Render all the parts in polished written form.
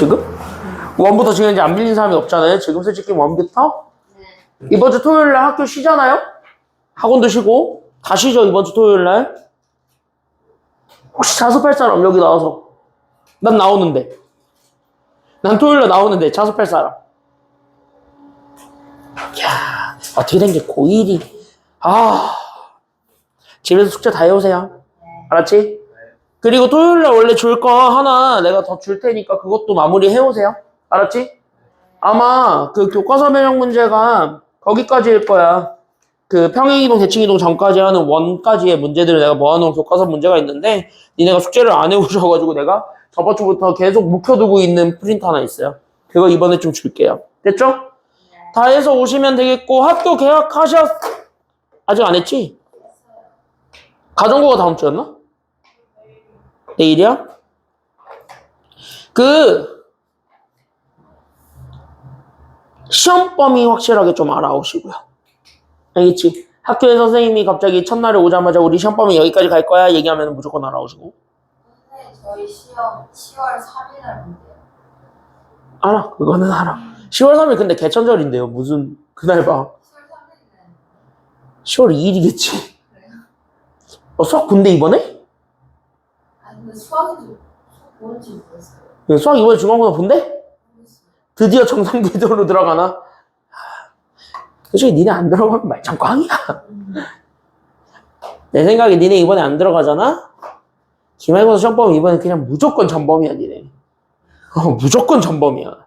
지금? 원부터 지금 이제 안 빌린 사람이 없잖아요. 지금 솔직히 원부터? 네. 이번 주 토요일 날 학교 쉬잖아요? 학원도 쉬고 다 쉬죠 이번 주 토요일 날. 혹시 자습할 사람 여기 나와서? 난 나오는데. 난 토요일 날 나오는데 자습할 사람. 야 어떻게 된 게 고1이. 집에서 숙제 다 해오세요. 알았지? 그리고 토요일 날 원래 줄 거 하나 내가 더 줄 테니까 그것도 마무리 해오세요. 알았지? 아마 그 교과서 변형 문제가 거기까지일 거야. 그 평행이동, 대칭이동 전까지 하는 원까지의 문제들을 내가 모아놓은 교과서 문제가 있는데 니네가 숙제를 안 해오셔가지고 내가 저번 주부터 계속 묵혀두고 있는 프린트 하나 있어요. 그거 이번에 좀 줄게요. 됐죠? 다 해서 오시면 되겠고 학교 아직 안 했지? 가정국어 다음 주였나? 내일이야? 시험 범위 확실하게 좀 알아오시고요. 알겠지? 학교에 선생님이 갑자기 첫날에 오자마자 우리 시험 범위 여기까지 갈 거야 얘기하면 무조건 알아오시고. 선생님 저희 시험 10월 3일 날 본대요. 알아. 그거는 알아. 10월 3일 근데 개천절인데요. 무슨 그날 봐. 10월 3일은 10월 2일이겠지. 그래요? 수학 군대 이번에? 아니 근데 수학 뭔지 모르겠어요. 수학 이번에 중간고사 본대? 모르겠어요. 드디어 정상 궤도로 들어가나? 솔직히 니네 안 들어가면 말짱 꽝이야. 내 생각에 니네 이번에 안 들어가잖아? 기말고사 시험 범위 이번에 그냥 무조건 전범이야 니네. 무조건 전범이야.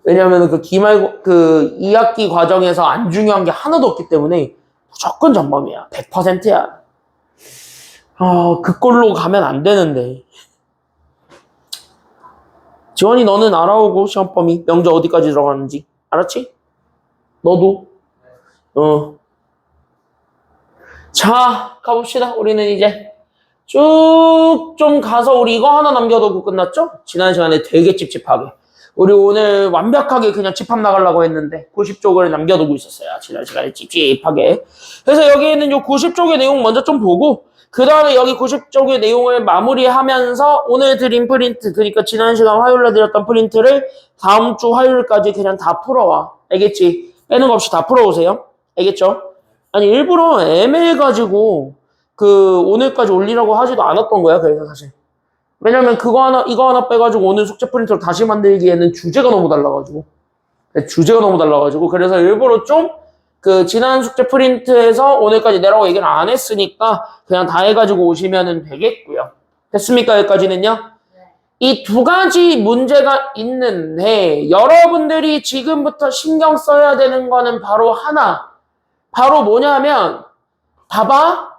왜냐면 그 2학기 과정에서 안 중요한 게 하나도 없기 때문에 무조건 전범이야. 100%야. 그 꼴로 가면 안 되는데. 지원이 너는 알아오고 시험 범위 명저 어디까지 들어가는지 알았지? 너도? 자, 가봅시다. 우리는 이제 쭉 좀 가서 우리 이거 하나 남겨두고 끝났죠? 지난 시간에 되게 찝찝하게. 우리 오늘 완벽하게 그냥 집합 나가려고 했는데 90쪽을 남겨두고 있었어요. 지난 시간에 찝찝하게. 그래서 여기 있는 요 90쪽의 내용 먼저 좀 보고 그 다음에 여기 90쪽의 내용을 마무리하면서 오늘 드린 프린트, 그러니까 지난 시간 화요일에 드렸던 프린트를 다음 주 화요일까지 그냥 다 풀어와. 알겠지? 빼는 거 없이 다 풀어오세요. 알겠죠? 아니 일부러 애매해가지고 오늘까지 올리라고 하지도 않았던 거야. 그래서 사실 왜냐면 이거 하나 빼가지고 오늘 숙제 프린트를 다시 만들기에는 주제가 너무 달라가지고 그래서 일부러 좀 지난 숙제 프린트에서 오늘까지 내라고 얘기를 안 했으니까 그냥 다 해가지고 오시면 되겠고요. 됐습니까? 여기까지는요? 이 두 가지 문제가 있는데 여러분들이 지금부터 신경 써야 되는 거는 바로 바로 뭐냐면 봐봐.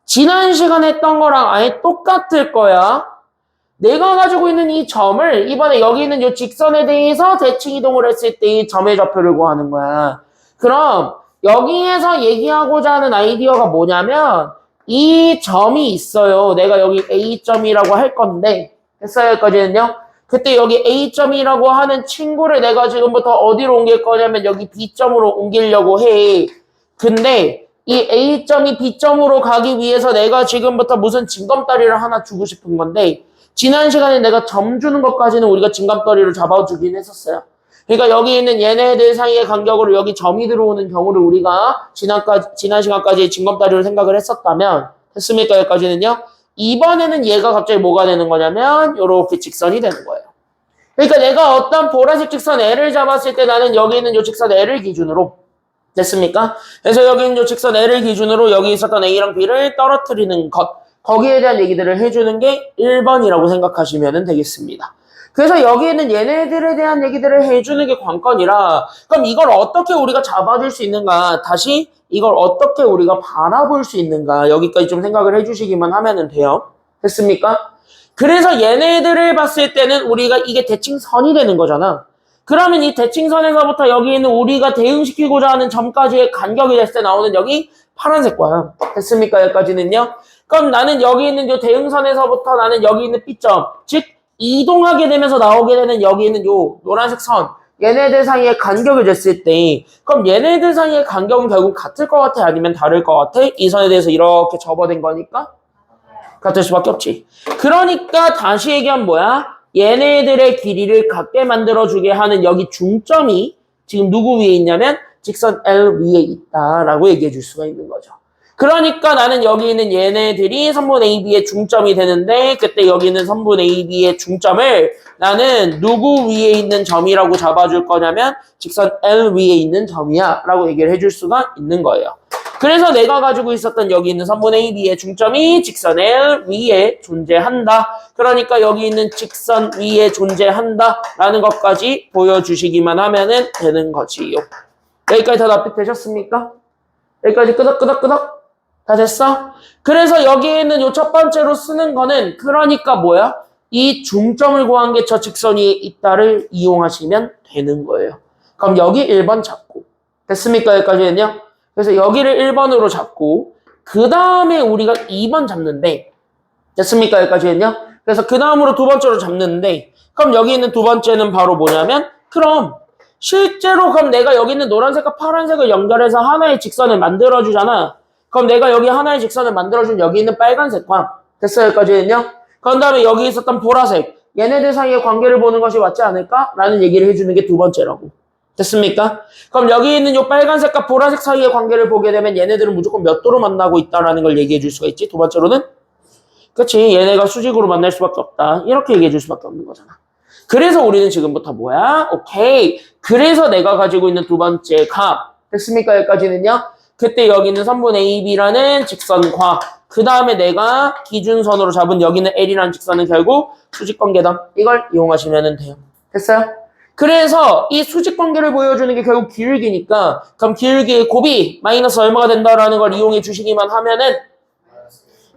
지난 시간에 했던 거랑 아예 똑같을 거야. 내가 가지고 있는 이 점을 이번에 여기 있는 이 직선에 대해서 대칭 이동을 했을 때 이 점의 좌표를 구하는 거야. 그럼 여기에서 얘기하고자 하는 아이디어가 뭐냐면 이 점이 있어요. 내가 여기 A점이라고 할 건데 됐어요? 여기까지는요? 그때 여기 A점이라고 하는 친구를 내가 지금부터 어디로 옮길 거냐면 여기 B점으로 옮기려고 해. 근데 이 A점이 B점으로 가기 위해서 내가 지금부터 무슨 징검다리를 하나 주고 싶은 건데 지난 시간에 내가 점 주는 것까지는 우리가 징검다리를 잡아주긴 했었어요. 그러니까 여기 있는 얘네들 사이의 간격으로 여기 점이 들어오는 경우를 우리가 지난 시간까지 징검다리를 생각을 했었다면 됐습니까? 여기까지는요. 이번에는 얘가 갑자기 뭐가 되는 거냐면 이렇게 직선이 되는 거예요. 그러니까 내가 어떤 보라색 직선 L을 잡았을 때 나는 여기 있는 이 직선 L을 기준으로 됐습니까? 그래서 여기 있는 이 직선 L을 기준으로 여기 있었던 A랑 B를 떨어뜨리는 것 거기에 대한 얘기들을 해주는 게 1번이라고 생각하시면 되겠습니다. 그래서 여기 있는 얘네들에 대한 얘기들을 해주는 게 관건이라 그럼 이걸 어떻게 우리가 잡아줄 수 있는가 다시 이걸 어떻게 우리가 바라볼 수 있는가 여기까지 좀 생각을 해주시기만 하면 돼요. 됐습니까? 그래서 얘네들을 봤을 때는 우리가 이게 대칭선이 되는 거잖아. 그러면 이 대칭선에서부터 여기 있는 우리가 대응시키고자 하는 점까지의 간격이 됐을 때 나오는 여기 파란색 거야. 됐습니까? 여기까지는요. 그럼 나는 여기 있는 이 대응선에서부터 나는 여기 있는 B점 즉 이동하게 되면서 나오게 되는 여기 있는 요 노란색 선 얘네들 사이의 간격이 됐을 때 그럼 얘네들 사이의 간격은 결국 같을 것 같아? 아니면 다를 것 같아? 이 선에 대해서 이렇게 접어된 거니까 같을 수밖에 없지. 그러니까 다시 얘기하면 뭐야? 얘네들의 길이를 같게 만들어주게 하는 여기 중점이 지금 누구 위에 있냐면 직선 L 위에 있다라고 얘기해 줄 수가 있는 거죠. 그러니까 나는 여기 있는 얘네들이 선분 AB의 중점이 되는데 그때 여기 있는 선분 AB의 중점을 나는 누구 위에 있는 점이라고 잡아줄 거냐면 직선 L 위에 있는 점이야 라고 얘기를 해줄 수가 있는 거예요. 그래서 내가 가지고 있었던 여기 있는 선분 AB의 중점이 직선 L 위에 존재한다. 그러니까 여기 있는 직선 위에 존재한다 라는 것까지 보여주시기만 하면 되는 거지요. 여기까지 다 납득되셨습니까? 여기까지 끄덕끄덕끄덕 다 됐어? 그래서 여기에 있는 요 첫 번째로 쓰는 거는 그러니까 뭐야? 이 중점을 구한 게 저 직선 위에 있다를 이용하시면 되는 거예요. 그럼 여기 1번 잡고 됐습니까? 여기까지는요? 그래서 여기를 1번으로 잡고 그 다음에 우리가 2번 잡는데 됐습니까? 여기까지는요? 그래서 그 다음으로 두 번째로 잡는데 그럼 여기 있는 두 번째는 바로 뭐냐면 그럼 실제로 그럼 내가 여기 있는 노란색과 파란색을 연결해서 하나의 직선을 만들어주잖아. 그럼 내가 여기 하나의 직선을 만들어준 여기 있는 빨간색과 됐어요? 여기까지는요? 그런 다음에 여기 있었던 보라색 얘네들 사이의 관계를 보는 것이 맞지 않을까? 라는 얘기를 해주는 게 두 번째라고. 됐습니까? 그럼 여기 있는 이 빨간색과 보라색 사이의 관계를 보게 되면 얘네들은 무조건 몇 도로 만나고 있다라는 걸 얘기해 줄 수가 있지. 두 번째로는 그치 얘네가 수직으로 만날 수밖에 없다. 이렇게 얘기해 줄 수밖에 없는 거잖아. 그래서 우리는 지금부터 뭐야? 오케이. 그래서 내가 가지고 있는 두 번째 값 됐습니까? 여기까지는요. 그때 여기 있는 선분 AB라는 직선과 그 다음에 내가 기준선으로 잡은 여기는 L이라는 직선은 결국 수직관계다. 이걸 이용하시면 돼요. 됐어요? 그래서 이 수직관계를 보여주는 게 결국 기울기니까 그럼 기울기의 곱이 마이너스 얼마가 된다라는 걸 이용해 주시기만 하면은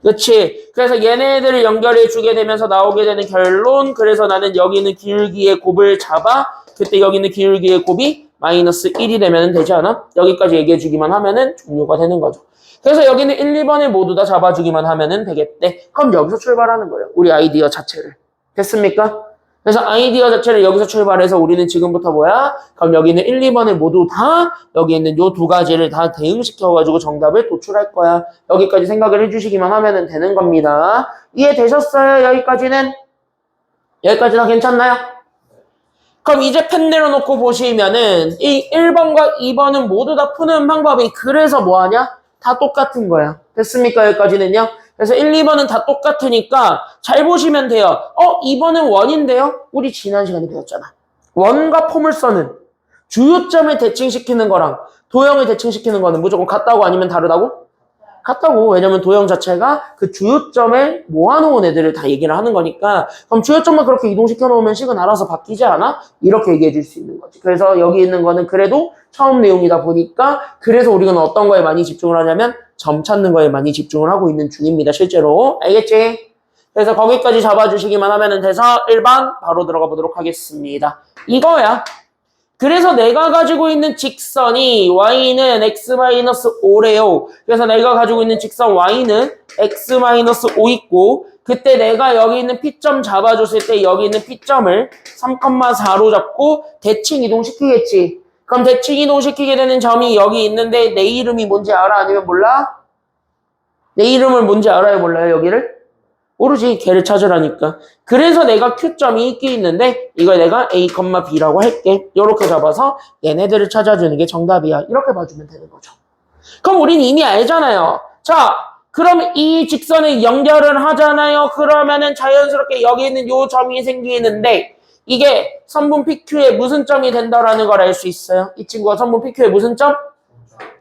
그렇지. 그래서 얘네들을 연결해 주게 되면서 나오게 되는 결론 그래서 나는 여기 있는 기울기의 곱을 잡아 그때 여기 있는 기울기의 곱이 마이너스 1이 되면 되지 않아? 여기까지 얘기해 주기만 하면은 종료가 되는 거죠. 그래서 여기는 1, 2번을 모두 다 잡아주기만 하면은 되겠대. 그럼 여기서 출발하는 거예요. 우리 아이디어 자체를. 됐습니까? 그래서 아이디어 자체를 여기서 출발해서 우리는 지금부터 뭐야? 그럼 여기 있는 1, 2번을 모두 다 여기 있는 요 두 가지를 다 대응시켜가지고 정답을 도출할 거야. 여기까지 생각을 해주시기만 하면 되는 겁니다. 이해되셨어요? 여기까지는? 여기까지 다 괜찮나요? 그럼 이제 펜 내려놓고 보시면은 이 1번과 2번은 모두 다 푸는 방법이 그래서 뭐하냐? 다 똑같은 거야. 됐습니까? 여기까지는요? 그래서 1, 2번은 다 똑같으니까 잘 보시면 돼요. 2번은 원인데요? 우리 지난 시간에 배웠잖아. 원과 포물선은 주요점을 대칭시키는 거랑 도형을 대칭시키는 거는 무조건 같다고 아니면 다르다고? 같다고. 왜냐면 도형 자체가 그 주요점을 모아놓은 애들을 다 얘기를 하는 거니까 그럼 주요점만 그렇게 이동시켜 놓으면 식은 알아서 바뀌지 않아? 이렇게 얘기해 줄 수 있는 거지. 그래서 여기 있는 거는 그래도 처음 내용이다 보니까 그래서 우리는 어떤 거에 많이 집중을 하냐면 점 찾는 거에 많이 집중을 하고 있는 중입니다. 실제로. 알겠지? 그래서 거기까지 잡아주시기만 하면 돼서 1번 바로 들어가 보도록 하겠습니다. 이거야. 그래서 내가 가지고 있는 직선이 y는 x-5래요. 그래서 내가 가지고 있는 직선 y는 x-5 있고 그때 내가 여기 있는 P점 잡아줬을 때 여기 있는 P점을 3,4로 잡고 대칭 이동시키겠지. 그럼 대칭 이동시키게 되는 점이 여기 있는데 내 이름이 뭔지 알아? 아니면 몰라? 내 이름을 뭔지 알아요? 몰라요? 여기를? 모르지. 걔를 찾으라니까. 그래서 내가 Q점이 있긴 있는데 이걸 내가 A, B라고 할게. 이렇게 잡아서 얘네들을 찾아주는 게 정답이야. 이렇게 봐주면 되는 거죠. 그럼 우린 이미 알잖아요. 자, 그럼 이 직선을 연결을 하잖아요. 그러면은 자연스럽게 여기 있는 요 점이 생기는데 이게 선분 PQ의 무슨 점이 된다라는 걸 알 수 있어요. 이 친구가 선분 PQ의 무슨 점?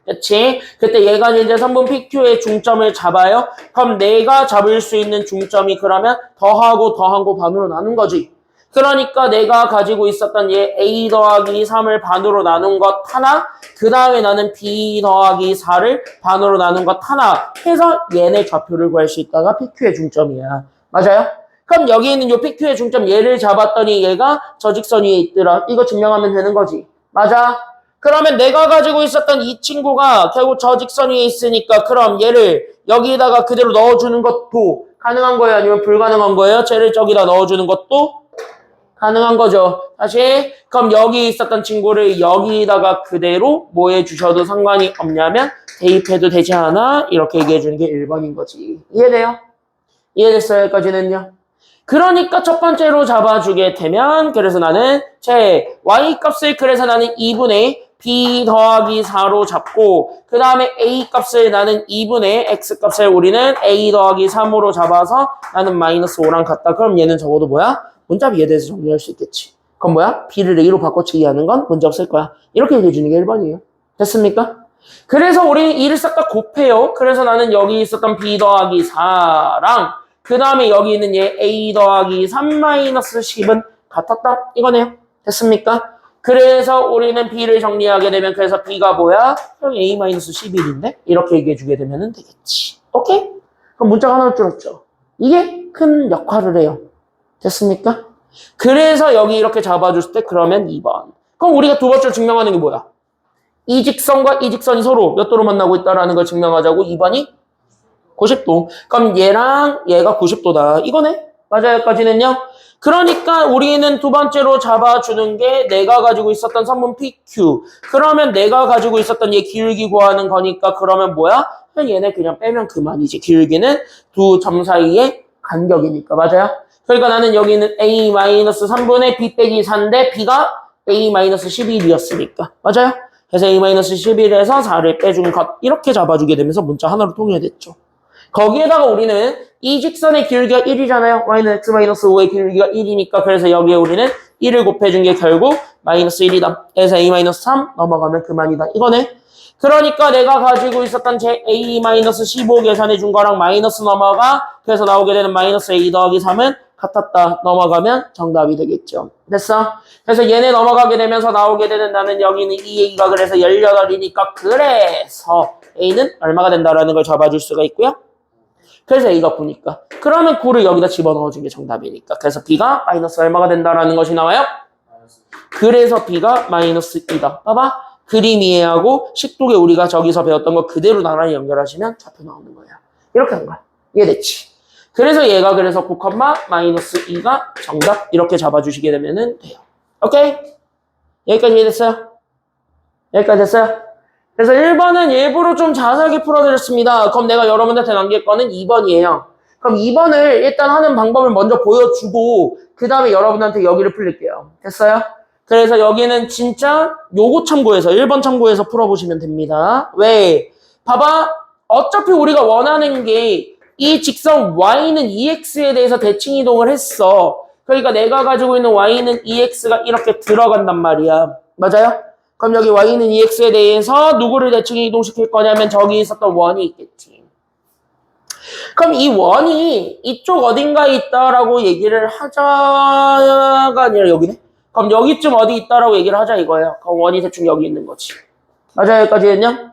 그치? 그때 얘가 이제 선분 PQ의 중점을 잡아요. 그럼 내가 잡을 수 있는 중점이 그러면 더하고 반으로 나눈 거지. 그러니까 내가 가지고 있었던 얘 A 더하기 3을 반으로 나눈 것 하나, 그 다음에 나는 B 더하기 4를 반으로 나눈 것 하나 해서 얘네 좌표를 구할 수 있다가 PQ의 중점이야. 맞아요? 그럼 여기 있는 요 PQ의 중점 얘를 잡았더니 얘가 저 직선 위에 있더라. 이거 증명하면 되는 거지. 맞아? 그러면 내가 가지고 있었던 이 친구가 결국 저 직선 위에 있으니까 그럼 얘를 여기다가 그대로 넣어주는 것도 가능한 거예요? 아니면 불가능한 거예요? 쟤를 저기다 넣어주는 것도 가능한 거죠. 다시 그럼 여기 있었던 친구를 여기다가 그대로 뭐 해주셔도 상관이 없냐면 대입해도 되지 않아? 이렇게 얘기해 주는 게 1번인 거지. 이해돼요? 이해됐어요? 여기까지는요? 그러니까 첫 번째로 잡아주게 되면 그래서 나는 제 y 값을 그래서 나는 2분의 b 더하기 4로 잡고 그 다음에 a 값을 나는 2분의 x 값을 우리는 a 더하기 3으로 잡아서 나는 마이너스 5랑 같다. 그럼 얘는 적어도 뭐야? 문자비 얘에 대해서 정리할 수 있겠지. 그럼 뭐야? b를 a로 바꿔치기 하는 건 문제 없을 거야. 이렇게 얘기해 주는 게 1번이에요. 됐습니까? 그래서 우리는 이를 싹 다 곱해요. 그래서 나는 여기 있었던 b 더하기 4랑 그 다음에 여기 있는 얘 a 더하기 3 마이너스 10은 같았다. 이거네요. 됐습니까? 그래서 우리는 b를 정리하게 되면 그래서 b가 뭐야? 형 a 마이너스 11인데? 이렇게 얘기해 주게 되면 되겠지. 오케이? 그럼 문자가 하나 줄었죠. 이게 큰 역할을 해요. 됐습니까? 그래서 여기 이렇게 잡아줬을 때 그러면 2번. 그럼 우리가 두 번째로 증명하는 게 뭐야? 이 직선과 이 직선이 서로 몇 도로 만나고 있다라는 걸 증명하자고 2번이 90도. 그럼 얘랑 얘가 90도다. 이거네? 맞아요. 여기까지는요? 그러니까 우리는 두 번째로 잡아주는 게 내가 가지고 있었던 선분 PQ. 그러면 내가 가지고 있었던 얘 기울기 구하는 거니까 그러면 뭐야? 그냥 얘네 그냥 빼면 그만이지. 기울기는 두 점 사이의 간격이니까. 맞아요? 그러니까 나는 여기는 A-3분의 B 빼기 4인데 B가 A-11이었으니까. 맞아요? 그래서 A-11에서 4를 빼준 것. 이렇게 잡아주게 되면서 문자 하나로 통일됐죠. 거기에다가 우리는 이 직선의 길이가 1이잖아요. y는 x-5의 길이가 1이니까 그래서 여기에 우리는 1을 곱해준 게 결국 마이너스 1이다. 그래서 a-3 넘어가면 그만이다. 이거네. 그러니까 내가 가지고 있었던 제 a-15 계산해 준 거랑 마이너스 넘어가 그래서 나오게 되는 마이너스 a 더하기 3은 같았다. 넘어가면 정답이 되겠죠. 됐어? 그래서 얘네 넘어가게 되면서 나오게 되는 나는 여기는 2a가 그래서 18이니까 그래서 a는 얼마가 된다라는 걸 잡아줄 수가 있고요. 그래서 A가 9니까. 그러면 9를 여기다 집어넣어준 게 정답이니까. 그래서 B가 마이너스 얼마가 된다라는 것이 나와요? 그래서 B가 마이너스 2다. 봐봐. 그림 이해하고 식독에 우리가 저기서 배웠던 거 그대로 나란히 연결하시면 좌표 나오는 거예요. 이렇게 하는 거야. 이해됐지? 그래서 얘가 그래서 9, 마이너스 2가 정답 이렇게 잡아주시게 되면 돼요. 오케이? 여기까지 이해됐어요? 여기까지 됐어요? 그래서 1번은 일부러 좀 자세하게 풀어드렸습니다. 그럼 내가 여러분한테 남길 거는 2번이에요. 그럼 2번을 일단 하는 방법을 먼저 보여주고 그 다음에 여러분한테 여기를 풀릴게요. 됐어요? 그래서 여기는 진짜 요거 참고해서 1번 참고해서 풀어보시면 됩니다. 왜? 봐봐. 어차피 우리가 원하는 게 이 직선 y는 2x에 대해서 대칭 이동을 했어. 그러니까 내가 가지고 있는 y는 2x가 이렇게 들어간단 말이야. 맞아요? 그럼 여기 y는 2x에 대해서 누구를 대칭 이동시킬 거냐면 저기 있었던 원이 있겠지. 그럼 이 원이 이쪽 어딘가에 있다라고 얘기를 하자가 아니라 여기네? 그럼 여기쯤 어디 있다라고 얘기를 하자 이거예요. 그럼 원이 대충 여기 있는 거지. 맞아요? 여기까지는요?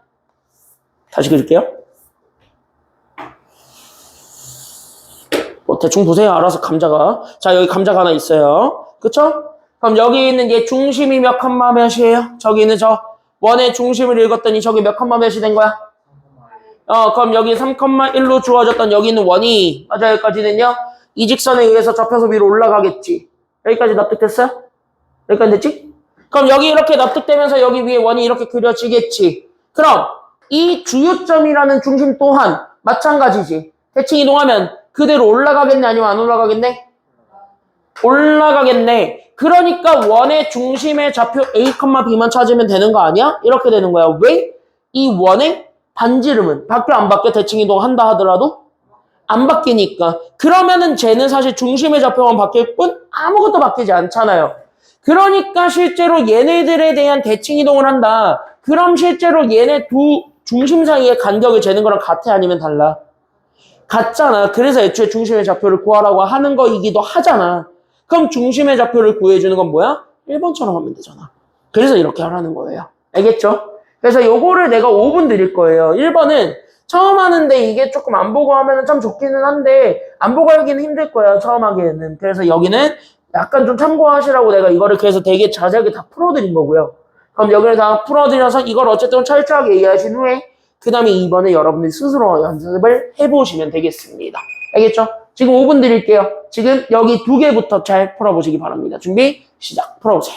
다시 그릴게요. 뭐 대충 보세요. 알아서 감자가. 자, 여기 감자가 하나 있어요. 그쵸? 그럼 여기 있는 얘 중심이 몇 컴마 몇이에요? 저기 있는 저 원의 중심을 읽었더니 저기 몇 컴마 몇이 된 거야? 그럼 여기 3,1로 주어졌던 여기 있는 원이 맞아 여기까지는요? 이 직선에 의해서 접혀서 위로 올라가겠지. 여기까지 납득됐어요? 여기까지 됐지? 그럼 여기 이렇게 납득되면서 여기 위에 원이 이렇게 그려지겠지. 그럼 이 주요점이라는 중심 또한 마찬가지지. 대칭 이동하면 그대로 올라가겠네 아니면 안 올라가겠네? 올라가겠네. 그러니까 원의 중심의 좌표 A, B만 찾으면 되는 거 아니야? 이렇게 되는 거야. 왜? 이 원의 반지름은 바뀌어 안 바뀌어 대칭 이동한다 하더라도 안 바뀌니까. 그러면은 쟤는 사실 중심의 좌표만 바뀔 뿐 아무것도 바뀌지 않잖아요. 그러니까 실제로 얘네들에 대한 대칭 이동을 한다. 그럼 실제로 얘네 두 중심 사이의 간격을 재는 거랑 같아 아니면 달라? 같잖아. 그래서 애초에 중심의 좌표를 구하라고 하는 거이기도 하잖아. 그럼 중심의 좌표를 구해주는 건 뭐야? 1번처럼 하면 되잖아. 그래서 이렇게 하라는 거예요. 알겠죠? 그래서 요거를 내가 5분 드릴 거예요. 1번은 처음 하는데 이게 조금 안 보고 하면 참 좋기는 한데 안 보고 하기는 힘들 거예요. 처음 하기에는. 그래서 여기는 약간 좀 참고하시라고 내가 이거를 그래서 되게 자세하게 다 풀어드린 거고요. 그럼 여기를 다 풀어드려서 이걸 어쨌든 철저하게 이해하신 후에 그 다음에 2번에 여러분들이 스스로 연습을 해보시면 되겠습니다. 알겠죠? 지금 5분 드릴게요. 지금 여기 두 개부터 잘 풀어보시기 바랍니다. 준비, 시작. 풀어보세요.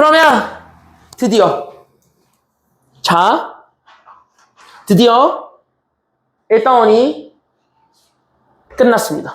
그러면 드디어 자, 드디어 1단원이 끝났습니다.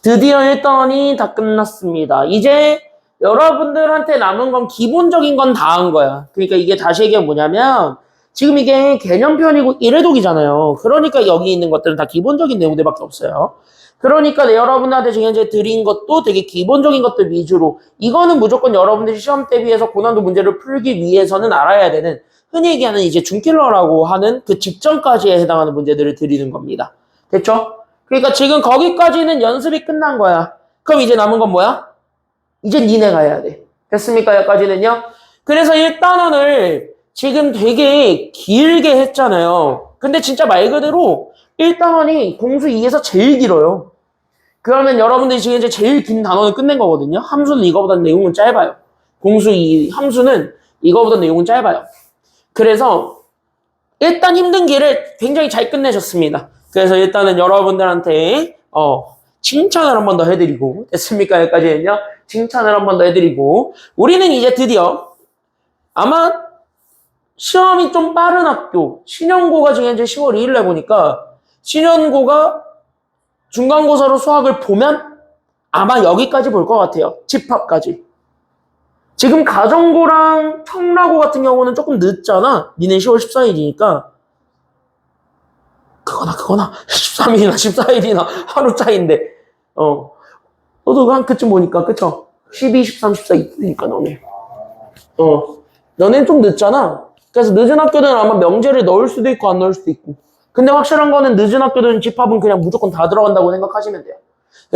드디어 1단원이 다 끝났습니다. 이제 여러분들한테 남은 건 기본적인 건 다 한 거야. 그러니까 이게 다시 얘기하면 뭐냐면 지금 이게 개념편이고 1회독이잖아요. 그러니까 여기 있는 것들은 다 기본적인 내용들밖에 없어요. 그러니까 여러분한테 지금 이제 드린 것도 되게 기본적인 것들 위주로 이거는 무조건 여러분들이 시험 대비해서 고난도 문제를 풀기 위해서는 알아야 되는 흔히 얘기하는 이제 준킬러라고 하는 그 직전까지에 해당하는 문제들을 드리는 겁니다. 됐죠? 그러니까 지금 거기까지는 연습이 끝난 거야. 그럼 이제 남은 건 뭐야? 이제 니네가 해야 돼. 됐습니까? 여기까지는요? 그래서 1단원을 지금 되게 길게 했잖아요. 근데 진짜 말 그대로 1단원이 공수 2에서 제일 길어요. 그러면 여러분들이 지금 이제 제일 긴 단원을 끝낸 거거든요. 함수는 이거보다 내용은 짧아요. 공수 2 함수는 이거보다 내용은 짧아요. 그래서 일단 힘든 길을 굉장히 잘 끝내셨습니다. 그래서 일단은 여러분들한테 칭찬을 한 번 더 해드리고 됐습니까? 여기까지는요. 칭찬을 한 번 더 해드리고 우리는 이제 드디어 아마 시험이 좀 빠른 학교 신현고가 지금 이제 10월 2일에 보니까 신현고가 중간고사로 수학을 보면 아마 여기까지 볼 것 같아요. 집합까지. 지금 가정고랑 청라고 같은 경우는 조금 늦잖아. 니네 10월 14일이니까 그거나 13일이나 14일이나 하루 차이인데 너도 한 그쯤 보니까 그쵸? 12, 13, 14 이니까 너네 너네는 좀 늦잖아. 그래서 늦은 학교들은 아마 명제를 넣을 수도 있고 안 넣을 수도 있고 근데 확실한 거는 늦은 학교들은 집합은 그냥 무조건 다 들어간다고 생각하시면 돼요.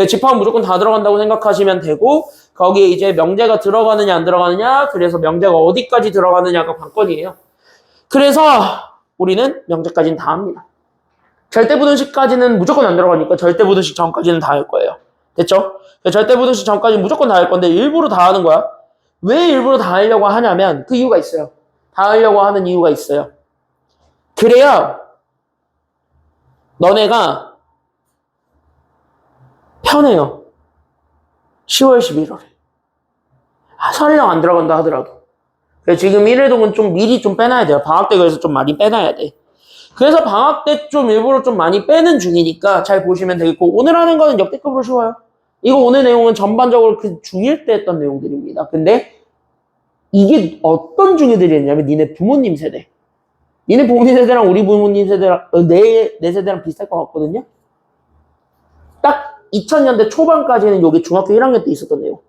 집합은 무조건 다 들어간다고 생각하시면 되고 거기에 이제 명제가 들어가느냐 안 들어가느냐 그래서 명제가 어디까지 들어가느냐가 관건이에요. 그래서 우리는 명제까지는 다 합니다. 절대부등식까지는 무조건 안 들어가니까 절대부등식 전까지는 다 할 거예요. 됐죠? 절대부등식 전까지는 무조건 다 할 건데 일부러 다 하는 거야. 왜 일부러 다 하려고 하냐면 그 이유가 있어요. 다 하려고 하는 이유가 있어요. 그래야 너네가 편해요. 10월 11월에. 설령 안 들어간다 하더라도. 지금 1회독은 좀 미리 좀 빼놔야 돼요. 방학 때 그래서 좀 많이 빼놔야 돼. 그래서 방학 때 좀 일부러 좀 많이 빼는 중이니까 잘 보시면 되겠고 오늘 하는 거는 역대급으로 쉬워요. 이거 오늘 내용은 전반적으로 그 중1 때 했던 내용들입니다. 근데 이게 어떤 중2들이 했냐면 니네 부모님 세대. 니네 부모님 세대랑 우리 부모님 세대랑 내 세대랑 비슷할 것 같거든요. 딱 2000년대 초반까지는 여기 중학교 1학년 때 있었던 내용.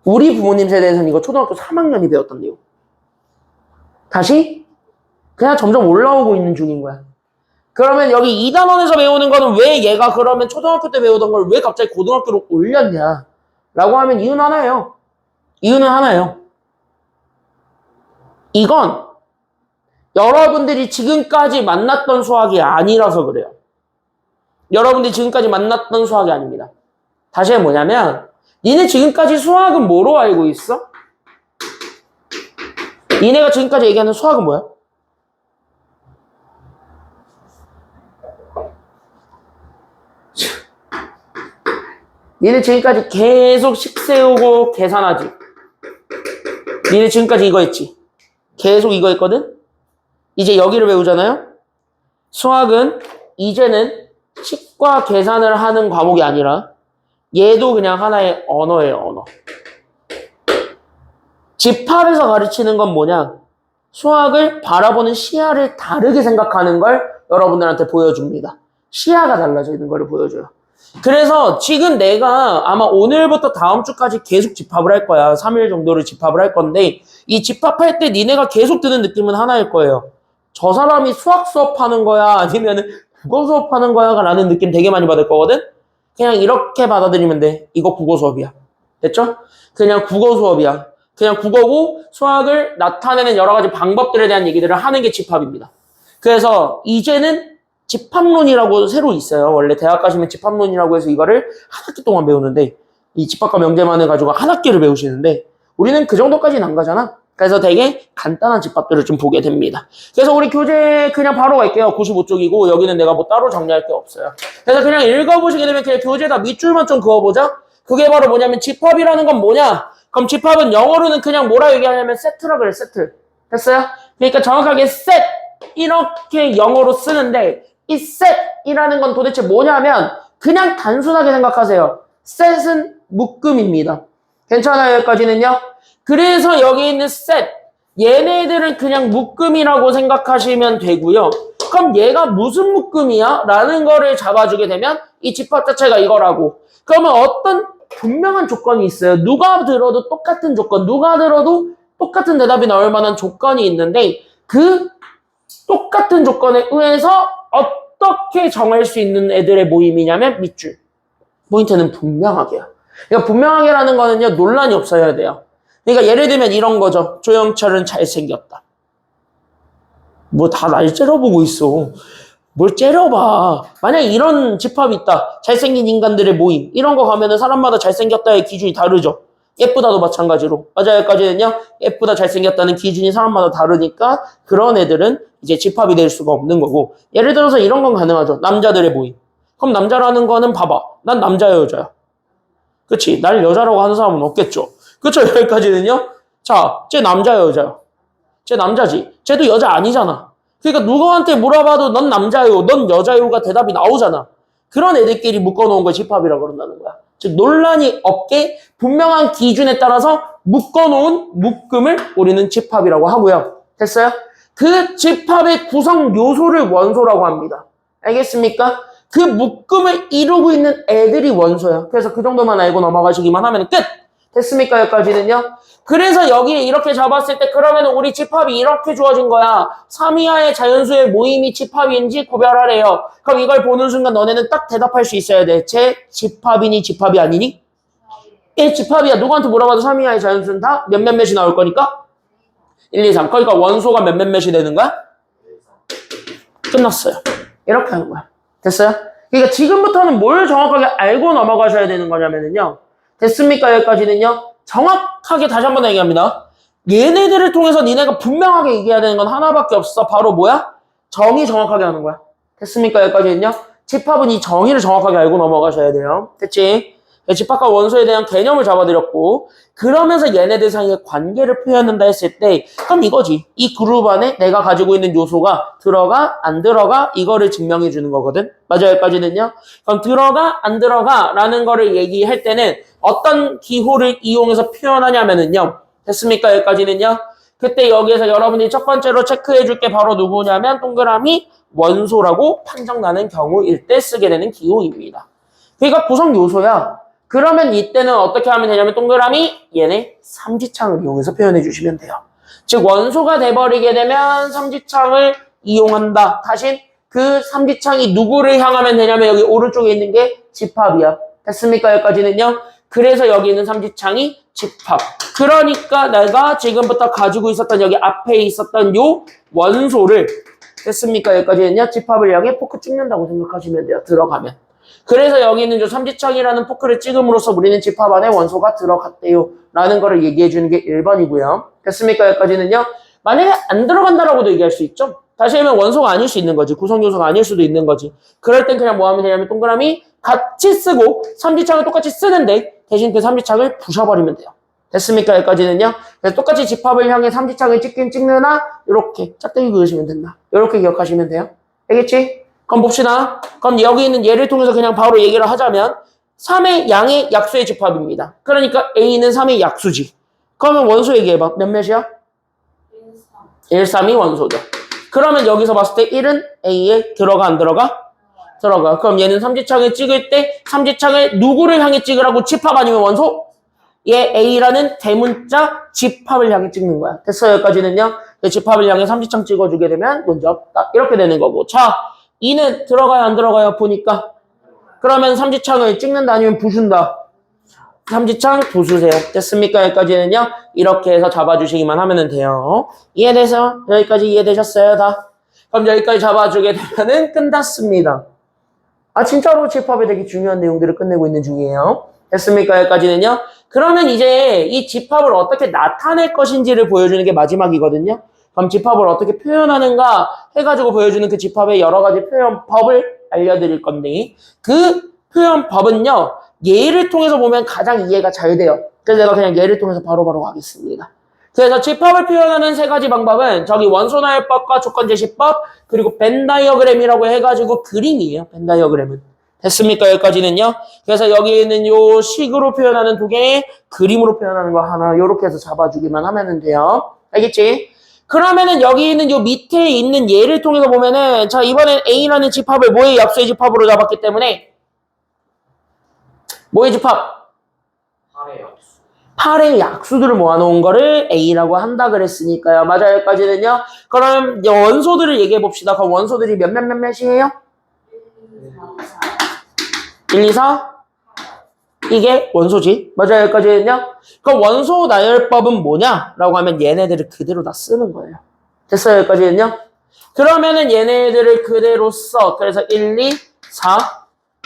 우리 부모님 세대에서는 이거 초등학교 3학년이 배웠던 내용. 다시 그냥 점점 올라오고 있는 중인 거야. 그러면 여기 2단원에서 배우는 거는 왜 얘가 그러면 초등학교 때 배우던 걸 왜 갑자기 고등학교로 올렸냐 라고 하면 이유는 하나예요. 이유는 하나예요. 이건 여러분들이 지금까지 만났던 수학이 아니라서 그래요. 여러분들이 지금까지 만났던 수학이 아닙니다. 다시 뭐냐면 니네 지금까지 수학은 뭐로 알고 있어? 니네가 지금까지 얘기하는 수학은 뭐야? 니네 지금까지 계속 식 세우고 계산하지. 니네 지금까지 이거 했지. 계속 이거 했거든? 이제 여기를 배우잖아요? 수학은 이제는 식과 계산을 하는 과목이 아니라 얘도 그냥 하나의 언어예요, 언어. 집합에서 가르치는 건 뭐냐? 수학을 바라보는 시야를 다르게 생각하는 걸 여러분들한테 보여줍니다. 시야가 달라져 있는 걸 보여줘요. 그래서 지금 내가 아마 오늘부터 다음 주까지 계속 집합을 할 거야. 3일 정도를 집합을 할 건데 이 집합할 때 니네가 계속 드는 느낌은 하나일 거예요. 저 사람이 수학 수업하는 거야? 아니면 국어 수업하는 거야? 라는 느낌 되게 많이 받을 거거든? 그냥 이렇게 받아들이면 돼. 이거 국어 수업이야. 됐죠? 그냥 국어 수업이야. 그냥 국어고 수학을 나타내는 여러 가지 방법들에 대한 얘기들을 하는 게 집합입니다. 그래서 이제는 집합론이라고 새로 있어요. 원래 대학 가시면 집합론이라고 해서 이거를 한 학기 동안 배우는데 이 집합과 명제만을 가지고 한 학기를 배우시는데 우리는 그 정도까지는 안 가잖아. 그래서 되게 간단한 집합들을 좀 보게 됩니다. 그래서 우리 교재 그냥 바로 갈게요. 95쪽이고 여기는 내가 뭐 따로 정리할 게 없어요. 그래서 그냥 읽어보시게 되면 그냥 교재다 밑줄만 좀 그어보자. 그게 바로 뭐냐면 집합이라는 건 뭐냐? 그럼 집합은 영어로는 그냥 뭐라 얘기하냐면 세트라 그래, 세트. 됐어요? 그러니까 정확하게 set 이렇게 영어로 쓰는데 이 set이라는 건 도대체 뭐냐면 그냥 단순하게 생각하세요. set은 묶음입니다. 괜찮아요? 여기까지는요? 그래서 여기 있는 set 얘네들은 그냥 묶음이라고 생각하시면 되고요. 그럼 얘가 무슨 묶음이야? 라는 거를 잡아주게 되면 이 집합 자체가 이거라고. 그러면 어떤 분명한 조건이 있어요. 누가 들어도 똑같은 조건, 누가 들어도 똑같은 대답이 나올 만한 조건이 있는데 그 똑같은 조건에 의해서 어떻게 정할 수 있는 애들의 모임이냐면 밑줄. 포인트는 분명하게요. 그러니까 분명하게라는 거는요. 논란이 없어야 돼요. 그러니까 예를 들면 이런 거죠. 조영철은 잘생겼다. 뭐 다 날 째려보고 있어. 뭘 째려봐. 만약에 이런 집합이 있다. 잘생긴 인간들의 모임. 이런 거 가면은 사람마다 잘생겼다의 기준이 다르죠. 예쁘다도 마찬가지로. 맞아요. 여기까지는요. 예쁘다 잘생겼다는 기준이 사람마다 다르니까 그런 애들은 이제 집합이 될 수가 없는 거고. 예를 들어서 이런 건 가능하죠. 남자들의 모임. 그럼 남자라는 거는 봐봐. 난 남자야 여자야. 그치? 날 여자라고 하는 사람은 없겠죠. 그쵸? 여기까지는요. 자, 쟤 남자야 여자야. 쟤 남자지. 쟤도 여자 아니잖아. 그러니까 누구한테 물어봐도 넌 남자요, 넌 여자요가 대답이 나오잖아. 그런 애들끼리 묶어놓은 걸 집합이라고 그런다는 거야. 즉 논란이 없게 분명한 기준에 따라서 묶어놓은 묶음을 우리는 집합이라고 하고요. 됐어요? 그 집합의 구성 요소를 원소라고 합니다. 알겠습니까? 그 묶음을 이루고 있는 애들이 원소야. 그래서 그 정도만 알고 넘어가시기만 하면 끝! 됐습니까? 여기까지는요? 그래서 여기에 이렇게 잡았을 때 그러면 우리 집합이 이렇게 주어진 거야. 3 이하의 자연수의 모임이 집합인지 구별하래요. 그럼 이걸 보는 순간 너네는 딱 대답할 수 있어야 돼. 쟤 집합이니 집합이 아니니? 얘 집합이야. 누구한테 물어봐도 3 이하의 자연수는 다 몇몇몇이 나올 거니까? 1, 2, 3. 그러니까 원소가 몇몇몇이 되는 거야? 끝났어요. 이렇게 하는 거야. 됐어요? 그러니까 지금부터는 뭘 정확하게 알고 넘어가셔야 되는 거냐면요. 됐습니까? 여기까지는요. 정확하게 다시 한번 얘기합니다. 얘네들을 통해서 니네가 분명하게 얘기해야 되는 건 하나밖에 없어. 바로 뭐야? 정의 정확하게 하는 거야. 됐습니까? 여기까지는요. 집합은 이 정의를 정확하게 알고 넘어가셔야 돼요. 됐지? 집합과 원소에 대한 개념을 잡아드렸고 그러면서 얘네들 사이의 관계를 표현한다 했을 때 그럼 이거지. 이 그룹 안에 내가 가지고 있는 요소가 들어가 안 들어가 이거를 증명해 주는 거거든. 맞아요. 여기까지는요. 그럼 들어가 안 들어가 라는 거를 얘기할 때는 어떤 기호를 이용해서 표현하냐면은요. 됐습니까? 여기까지는요. 그때 여기에서 여러분들이 첫 번째로 체크해 줄 게 바로 누구냐면 동그라미 원소라고 판정나는 경우일 때 쓰게 되는 기호입니다. 그러니까 구성 요소야. 그러면 이때는 어떻게 하면 되냐면 동그라미 얘네 삼지창을 이용해서 표현해 주시면 돼요. 즉 원소가 돼버리게 되면 삼지창을 이용한다. 다시 그 삼지창이 누구를 향하면 되냐면 여기 오른쪽에 있는 게 집합이야. 됐습니까? 여기까지는요. 그래서 여기 있는 삼지창이 집합. 그러니까 내가 지금부터 가지고 있었던 여기 앞에 있었던 요 원소를 됐습니까? 여기까지는요. 집합을 향해 포크 찍는다고 생각하시면 돼요. 들어가면. 그래서 여기 있는 저 삼지창이라는 포크를 찍음으로써 우리는 집합 안에 원소가 들어갔대요. 라는 거를 얘기해 주는 게 1번이고요. 됐습니까? 여기까지는요. 만약에 안 들어간다라고도 얘기할 수 있죠. 다시 하면 원소가 아닐 수 있는 거지. 구성 요소가 아닐 수도 있는 거지. 그럴 땐 그냥 뭐 하면 되냐면 동그라미 같이 쓰고 삼지창을 똑같이 쓰는데 대신 그 삼지창을 부셔버리면 돼요. 됐습니까? 여기까지는요. 그래서 똑같이 집합을 향해 삼지창을 찍긴 찍느나 이렇게 짝대기 그으시면 된다. 이렇게 기억하시면 돼요. 알겠지? 그럼 봅시다. 그럼 여기 있는 얘를 통해서 그냥 바로 얘기를 하자면 3의 양의 약수의 집합입니다. 그러니까 A는 3의 약수지. 그러면 원소 얘기해봐. 몇 몇이야? 1, 3이 원소죠. 그러면 여기서 봤을 때 1은 A에 들어가 안 들어가? 들어가. 그럼 얘는 삼지창을 찍을 때 삼지창을 누구를 향해 찍으라고? 집합 아니면 원소? 얘 A라는 대문자 집합을 향해 찍는 거야. 됐어요? 여기까지는요. 집합을 향해 삼지창 찍어주게 되면 문제 없다. 이렇게 되는 거고. 자, 2는 들어가요 안 들어가요? 보니까. 그러면 삼지창을 찍는다 아니면 부순다? 삼지창 부수세요. 됐습니까? 여기까지는요. 이렇게 해서 잡아주시기만 하면 돼요. 이해돼서? 여기까지 이해되셨어요? 다? 그럼 여기까지 잡아주게 되면은 끝났습니다. 아 진짜로 집합에 되게 중요한 내용들을 끝내고 있는 중이에요. 됐습니까? 여기까지는요. 그러면 이제 이 집합을 어떻게 나타낼 것인지를 보여주는 게 마지막이거든요. 그럼 집합을 어떻게 표현하는가 해가지고 보여주는 그 집합의 여러 가지 표현법을 알려드릴 건데 그 표현법은요. 얘를 통해서 보면 가장 이해가 잘 돼요. 그래서 내가 그냥 얘를 통해서 바로바로 가겠습니다. 그래서 집합을 표현하는 세 가지 방법은 저기 원소나열법과 조건제시법 그리고 벤 다이어그램이라고 해가지고 그림이에요. 벤 다이어그램은. 됐습니까? 여기까지는요. 그래서 여기 있는 요 식으로 표현하는 두 개, 그림으로 표현하는 거 하나 요렇게 해서 잡아주기만 하면 돼요. 알겠지? 그러면은 여기 있는 요 밑에 있는 얘를 통해서 보면은 자 이번엔 A라는 집합을 뭐의 약수의 집합으로 잡았기 때문에 뭐의 집합? 8의 약수. 8의 약수들을 모아놓은 거를 A라고 한다 그랬으니까요. 맞아요. 여기까지는요. 그럼 이제 원소들을 얘기해 봅시다. 그럼 원소들이 몇이에요? 1, 2, 4? 이게 원소지. 맞아요. 여기까지는요. 그럼 원소 나열법은 뭐냐? 라고 하면 얘네들을 그대로 다 쓰는 거예요. 됐어요. 여기까지는요. 그러면은 얘네들을 그대로 써. 그래서 1, 2, 4,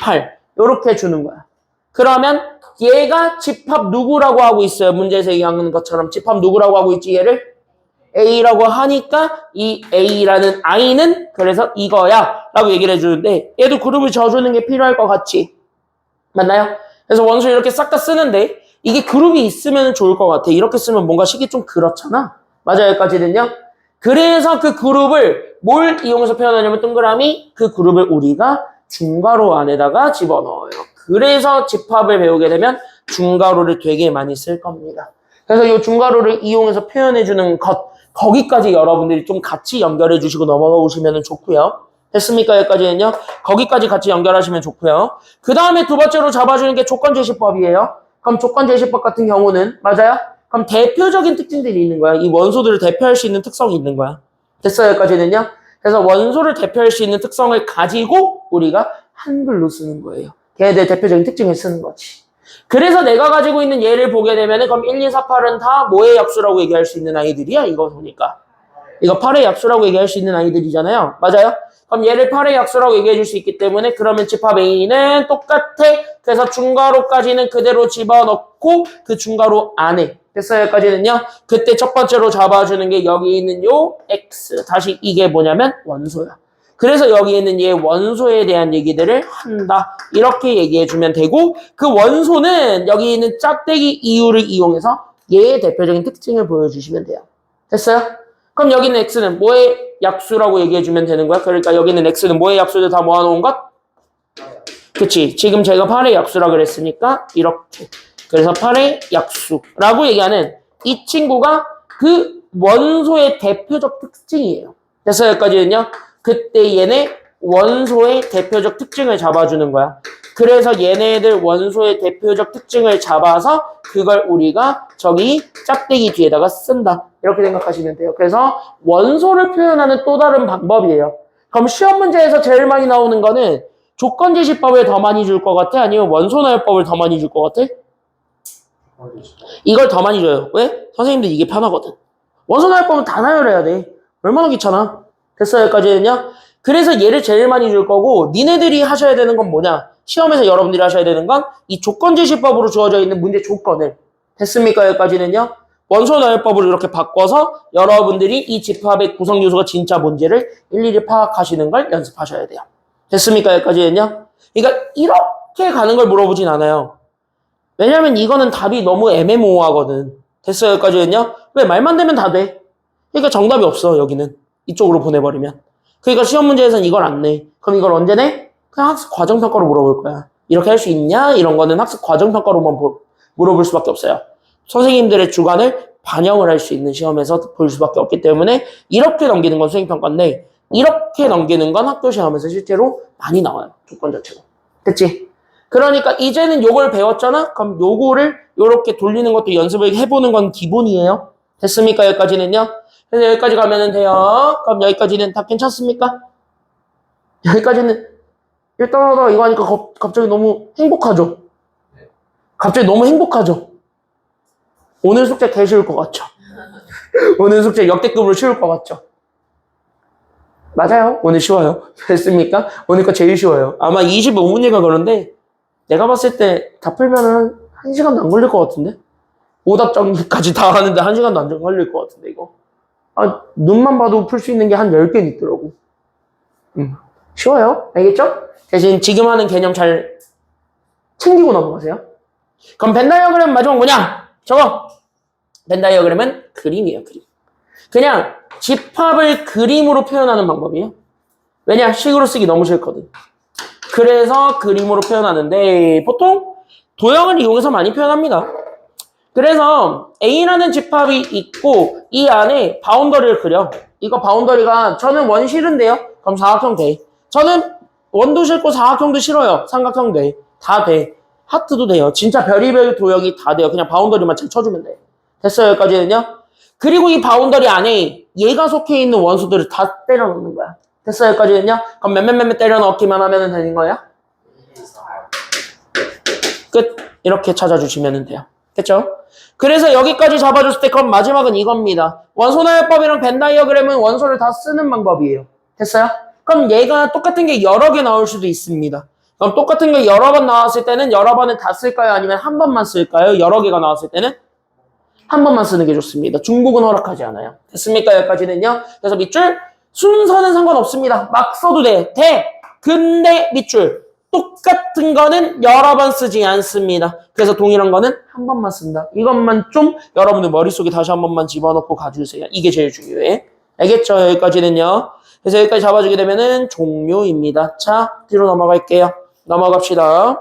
8 요렇게 주는 거야. 그러면 얘가 집합 누구라고 하고 있어요? 문제에서 얘기하는 것처럼 집합 누구라고 하고 있지? 얘를 A라고 하니까 이 A라는 I는 그래서 이거야 라고 얘기를 해주는데 얘도 그룹을 져주는 게 필요할 것 같지? 맞나요? 그래서 원소 이렇게 싹 다 쓰는데 이게 그룹이 있으면 좋을 것 같아. 이렇게 쓰면 뭔가 식이 좀 그렇잖아. 맞아요. 여기까지는요. 그래서 그 그룹을 뭘 이용해서 표현하냐면 동그라미 그 그룹을 우리가 중괄호 안에다가 집어넣어요. 그래서 집합을 배우게 되면 중괄호를 되게 많이 쓸 겁니다. 그래서 이 중괄호를 이용해서 표현해주는 것 거기까지 여러분들이 좀 같이 연결해 주시고 넘어가 보시면 좋고요. 됐습니까? 여기까지는요. 거기까지 같이 연결하시면 좋고요. 그 다음에 두 번째로 잡아주는 게 조건제시법이에요. 그럼 조건제시법 같은 경우는 맞아요? 그럼 대표적인 특징들이 있는 거야. 이 원소들을 대표할 수 있는 특성이 있는 거야. 됐어요? 여기까지는요. 그래서 원소를 대표할 수 있는 특성을 가지고 우리가 한글로 쓰는 거예요. 걔네들 대표적인 특징을 쓰는 거지. 그래서 내가 가지고 있는 얘를 보게 되면은 그럼 1, 2, 4, 8은 다 뭐의 약수라고 얘기할 수 있는 아이들이야? 이거 보니까. 이거 8의 약수라고 얘기할 수 있는 아이들이잖아요. 맞아요? 그럼 얘를 8의 약수라고 얘기해 줄 수 있기 때문에 그러면 집합 A는 똑같아. 그래서 중괄호까지는 그대로 집어넣고 그 중괄호 안에. 됐어요? 여기까지는요. 그때 첫 번째로 잡아주는 게 여기 있는 요 X. 다시 이게 뭐냐면 원소야. 그래서 여기 있는 얘 원소에 대한 얘기들을 한다. 이렇게 얘기해 주면 되고 그 원소는 여기 있는 짝대기 이유를 이용해서 얘의 대표적인 특징을 보여주시면 돼요. 됐어요? 그럼 여기 있는 X는 뭐의 약수라고 얘기해 주면 되는 거야? 그러니까 여기 있는 X는 뭐의 약수들 다 모아놓은 것? 그치. 지금 제가 8의 약수라 그랬으니까 이렇게. 그래서 8의 약수라고 얘기하는 이 친구가 그 원소의 대표적 특징이에요. 됐어요? 여기까지는요. 그때 얘네 원소의 대표적 특징을 잡아주는 거야. 그래서 얘네들 원소의 대표적 특징을 잡아서 그걸 우리가 저기 짝대기 뒤에다가 쓴다. 이렇게 생각하시면 돼요. 그래서 원소를 표현하는 또 다른 방법이에요. 그럼 시험 문제에서 제일 많이 나오는 거는 조건제시법을 더 많이 줄 것 같아? 아니면 원소나열법을 더 많이 줄 것 같아? 이걸 더 많이 줘요. 왜? 선생님들 이게 편하거든. 원소나열법은 다 나열해야 돼. 얼마나 귀찮아. 됐어요? 여기까지는요? 그래서 얘를 제일 많이 줄 거고 니네들이 하셔야 되는 건 뭐냐? 시험에서 여러분들이 하셔야 되는 건 이 조건제시법으로 주어져 있는 문제 조건을 됐습니까? 여기까지는요? 원소나열법으로 이렇게 바꿔서 여러분들이 이 집합의 구성 요소가 진짜 뭔지를 일일이 파악하시는 걸 연습하셔야 돼요. 됐습니까? 여기까지는요? 그러니까 이렇게 가는 걸 물어보진 않아요. 왜냐면 이거는 답이 너무 애매모호하거든. 됐어요? 여기까지는요? 왜 말만 되면 다 돼? 그러니까 정답이 없어 여기는. 이쪽으로 보내버리면. 그러니까 시험 문제에서는 이걸 안 내. 그럼 이걸 언제 내? 그냥 학습 과정평가로 물어볼 거야. 이렇게 할 수 있냐? 이런 거는 학습 과정평가로만 물어볼 수밖에 없어요. 선생님들의 주관을 반영을 할 수 있는 시험에서 볼 수밖에 없기 때문에 이렇게 넘기는 건 수행평가인데 이렇게 넘기는 건 학교 시험에서 실제로 많이 나와요. 조건 자체로. 됐지? 그러니까 이제는 요걸 배웠잖아? 그럼 요거를 요렇게 돌리는 것도 연습을 해보는 건 기본이에요. 됐습니까? 여기까지는요? 그래서 여기까지 가면 돼요. 그럼 여기까지는 다 괜찮습니까? 여기까지는 일단 하다가 이거 하니까 갑자기 너무 행복하죠? 갑자기 너무 행복하죠? 오늘 숙제 개 쉬울 것 같죠? 오늘 숙제 역대급으로 쉬울 것 같죠? 맞아요. 오늘 쉬워요. 됐습니까? 오늘 거 제일 쉬워요. 아마 25문제가 그런데 내가 봤을 때 다 풀면은 1시간도 안 걸릴 것 같은데? 오답 정리까지 다 하는데 1시간도 안 걸릴 것 같은데 이거? 아, 눈만 봐도 풀 수 있는 게 한 10개 있더라고. 쉬워요. 알겠죠? 대신 지금 하는 개념 잘 챙기고 넘어가세요. 그럼 벤 다이어그램 마지막 뭐냐? 저거 벤 다이어그램은 그림이에요. 그림. 그냥 집합을 그림으로 표현하는 방법이에요. 왜냐? 식으로 쓰기 너무 싫거든. 그래서 그림으로 표현하는데 보통 도형을 이용해서 많이 표현합니다. 그래서 A라는 집합이 있고 이 안에 바운더리를 그려. 이거 바운더리가 저는 원 싫은데요? 그럼 사각형 돼. 저는 원도 싫고 사각형도 싫어요. 삼각형 돼. 다 돼. 하트도 돼요. 진짜 별의별 도형이 다 돼요. 그냥 바운더리만 잘 쳐주면 돼. 됐어요? 여기까지는요? 그리고 이 바운더리 안에 얘가 속해 있는 원소들을 다 때려 넣는 거야. 됐어요? 여기까지는요? 그럼 몇몇몇몇 때려 넣기만 하면 되는 거야? 끝. 이렇게 찾아주시면 돼요. 됐죠? 그래서 여기까지 잡아줬을 때 그럼 마지막은 이겁니다. 원소 나열법이랑 벤 다이어그램은 원소를 다 쓰는 방법이에요. 됐어요? 그럼 얘가 똑같은 게 여러 개 나올 수도 있습니다. 그럼 똑같은 게 여러 번 나왔을 때는 여러 번은 다 쓸까요? 아니면 한 번만 쓸까요? 여러 개가 나왔을 때는 한 번만 쓰는 게 좋습니다. 중복은 허락하지 않아요. 됐습니까? 여기까지는요. 그래서 밑줄 순서는 상관없습니다. 막 써도 돼. 근데 밑줄 똑같은 거는 여러 번 쓰지 않습니다. 그래서 동일한 거는 한 번만 쓴다. 이것만 좀 여러분들 머릿속에 다시 한 번만 집어넣고 가주세요. 이게 제일 중요해. 알겠죠? 여기까지는요. 그래서 여기까지 잡아주게 되면은 종료입니다. 자, 뒤로 넘어갈게요. 넘어갑시다.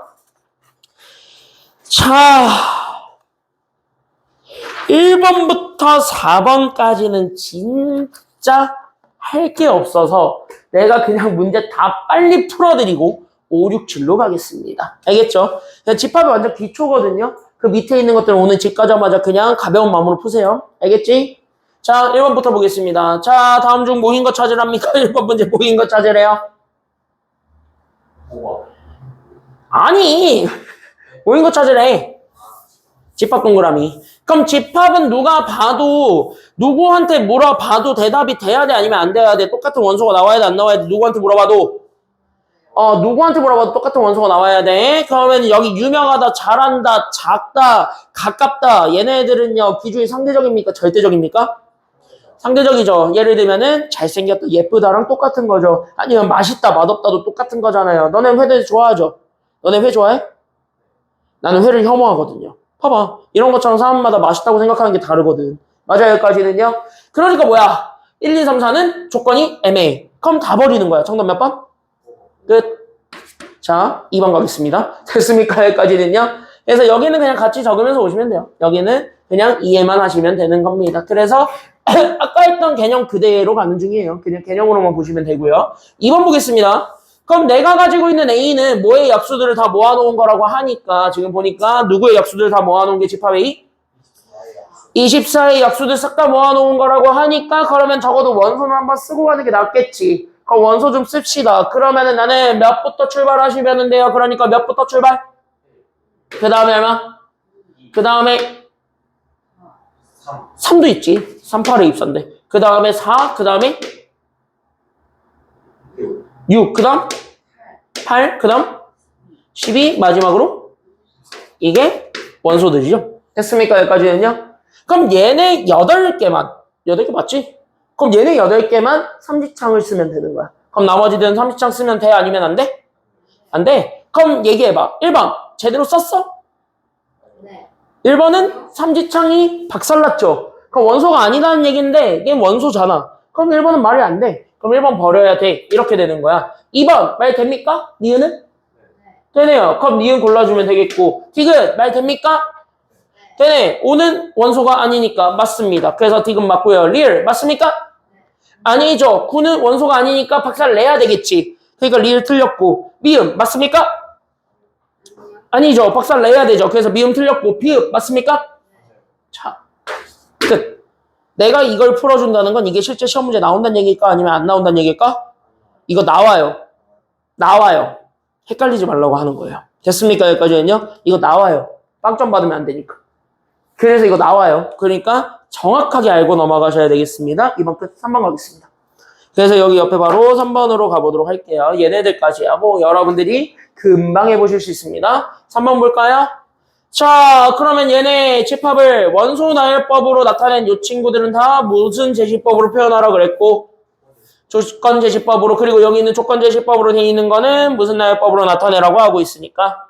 자, 1번부터 4번까지는 진짜 할 게 없어서 내가 그냥 문제 다 빨리 풀어드리고 5, 6, 7로 가겠습니다. 알겠죠? 집합이 완전 기초거든요. 그 밑에 있는 것들은 오늘 집 가자마자 그냥 가벼운 마음으로 푸세요. 알겠지? 자, 1번부터 보겠습니다. 자, 다음 중 모인 거 찾으랍니까? 1번 문제 모인 거 찾으래요. 아니, 모인 거 찾으래. 집합 동그라미. 그럼 집합은 누가 봐도 누구한테 물어봐도 대답이 돼야 돼? 아니면 안 돼야 돼? 똑같은 원소가 나와야 돼? 안 나와야 돼? 누구한테 물어봐도? 누구한테 물어봐도 똑같은 원소가 나와야 돼? 그러면 여기 유명하다, 잘한다, 작다, 가깝다. 얘네들은요, 기준이 상대적입니까? 절대적입니까? 상대적이죠. 예를 들면은 잘생겼다, 예쁘다랑 똑같은 거죠. 아니면 맛있다, 맛없다도 똑같은 거잖아요. 너네 회들 좋아하죠? 너네 회 좋아해? 나는 회를 혐오하거든요. 봐봐. 이런 것처럼 사람마다 맛있다고 생각하는 게 다르거든. 맞아요, 여기까지는요? 그러니까 뭐야? 1, 2, 3, 4는 조건이 애매해. 그럼 다 버리는 거야. 정답 몇 번? 끝. 자, 2번 가겠습니다. 됐습니까? 여기까지는요? 그래서 여기는 그냥 같이 적으면서 오시면 돼요. 여기는 그냥 이해만 하시면 되는 겁니다. 그래서 아까 했던 개념 그대로 가는 중이에요. 그냥 개념으로만 보시면 되고요. 2번 보겠습니다. 그럼 내가 가지고 있는 A는 뭐의 약수들을 다 모아놓은 거라고 하니까 지금 보니까 누구의 약수들을 다 모아놓은 게 집합 A? 24의 약수들 싹 다 모아놓은 거라고 하니까 그러면 적어도 원소는 한번 쓰고 가는 게 낫겠지. 그럼 원소 좀 씁시다. 그러면은 나는 몇부터 출발하시면 돼요. 그러니까 몇부터 출발? 그 다음에 얼마? 그 다음에 3도 있지. 3, 8에 입선데. 그 다음에 4, 그 다음에 6, 그 다음 8, 그 다음 12, 마지막으로 이게 원소들이죠. 됐습니까? 여기까지는요? 그럼 얘네 8개만 8개 맞지? 그럼 얘네 8개만 삼지창을 쓰면 되는 거야. 그럼 나머지들은 삼지창 쓰면 돼? 아니면 안 돼? 안 돼? 그럼 얘기해봐. 1번 제대로 썼어? 네. 1번은 삼지창이 박살났죠. 그럼 원소가 아니라는 얘기인데 얘 원소잖아. 그럼 1번은 말이 안 돼. 그럼 1번 버려야 돼. 이렇게 되는 거야. 2번 말 됩니까? 니은은? 네. 되네요. 그럼 니은 골라주면 되겠고 디귿 말 됩니까? 되네. 5는 원소가 아니니까 맞습니다. 그래서 디귿 맞고요. 리을 맞습니까? 아니죠. 9는 원소가 아니니까 박살 내야 되겠지. 그러니까 리을 틀렸고 미음 맞습니까? 아니죠. 박살 내야 되죠. 그래서 미음 틀렸고 비읍 맞습니까? 자, 끝. 내가 이걸 풀어준다는 건 이게 실제 시험 문제 나온다는 얘기일까? 아니면 안 나온다는 얘기일까? 이거 나와요. 나와요. 헷갈리지 말라고 하는 거예요. 됐습니까? 여기까지는요? 이거 나와요. 빵점 받으면 안 되니까. 그래서 이거 나와요. 그러니까 정확하게 알고 넘어가셔야 되겠습니다. 2번 끝. 3번 가겠습니다. 그래서 여기 옆에 바로 3번으로 가보도록 할게요. 얘네들까지 하고 여러분들이 금방 해보실 수 있습니다. 3번 볼까요? 자, 그러면 얘네 집합을 원소 나열법으로 나타낸 이 친구들은 다 무슨 제시법으로 표현하라 그랬고 조건 제시법으로 그리고 여기 있는 조건 제시법으로 되어 있는 거는 무슨 나열법으로 나타내라고 하고 있으니까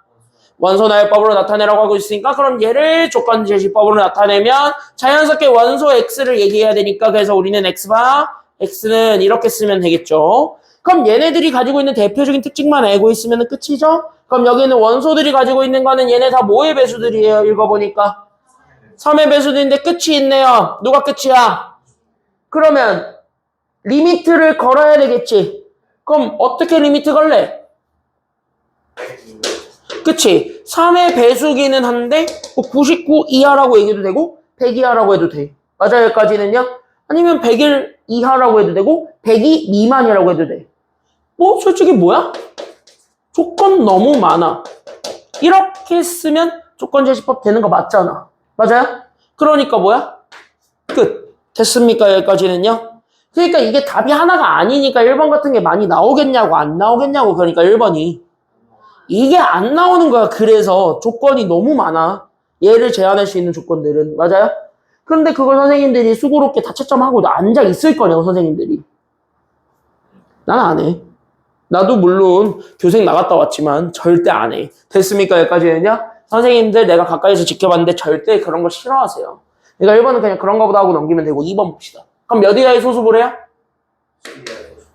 원소나열법으로 나타내라고 하고 있으니까 그럼 얘를 조건제시법으로 나타내면 자연스럽게 원소 x를 얘기해야 되니까 그래서 우리는 x는 이렇게 쓰면 되겠죠. 그럼 얘네들이 가지고 있는 대표적인 특징만 알고 있으면 끝이죠. 그럼 여기는 원소들이 가지고 있는 거는 얘네 다 뭐의 배수들이에요? 읽어보니까 3의 배수들인데 끝이 있네요. 누가 끝이야? 그러면 리미트를 걸어야 되겠지. 그럼 어떻게 리미트 걸래? 그치? 3의 배수기는 한데 뭐 99 이하라고 얘기해도 되고 100 이하라고 해도 돼. 맞아요? 여기까지는요? 아니면 100일 이하라고 해도 되고 100이 미만이라고 해도 돼. 뭐 솔직히 뭐야? 조건 너무 많아. 이렇게 쓰면 조건제시법 되는 거 맞잖아. 맞아요? 그러니까 뭐야? 끝. 됐습니까? 여기까지는요? 그러니까 이게 답이 하나가 아니니까 1번 같은 게 많이 나오겠냐고 안 나오겠냐고. 그러니까 1번이 이게 안 나오는 거야. 그래서 조건이 너무 많아. 얘를 제한할 수 있는 조건들은. 맞아요? 그런데 그걸 선생님들이 수고롭게 다 채점하고 앉아 있을 거냐고 선생님들이. 난 안 해. 나도 물론 교생 나갔다 왔지만 절대 안 해. 됐습니까? 여기까지는요? 선생님들 내가 가까이서 지켜봤는데 절대 그런 거 싫어하세요. 그러니까 1번은 그냥 그런 거보다 하고 넘기면 되고 2번 봅시다. 그럼 몇 이하의 소수보래요?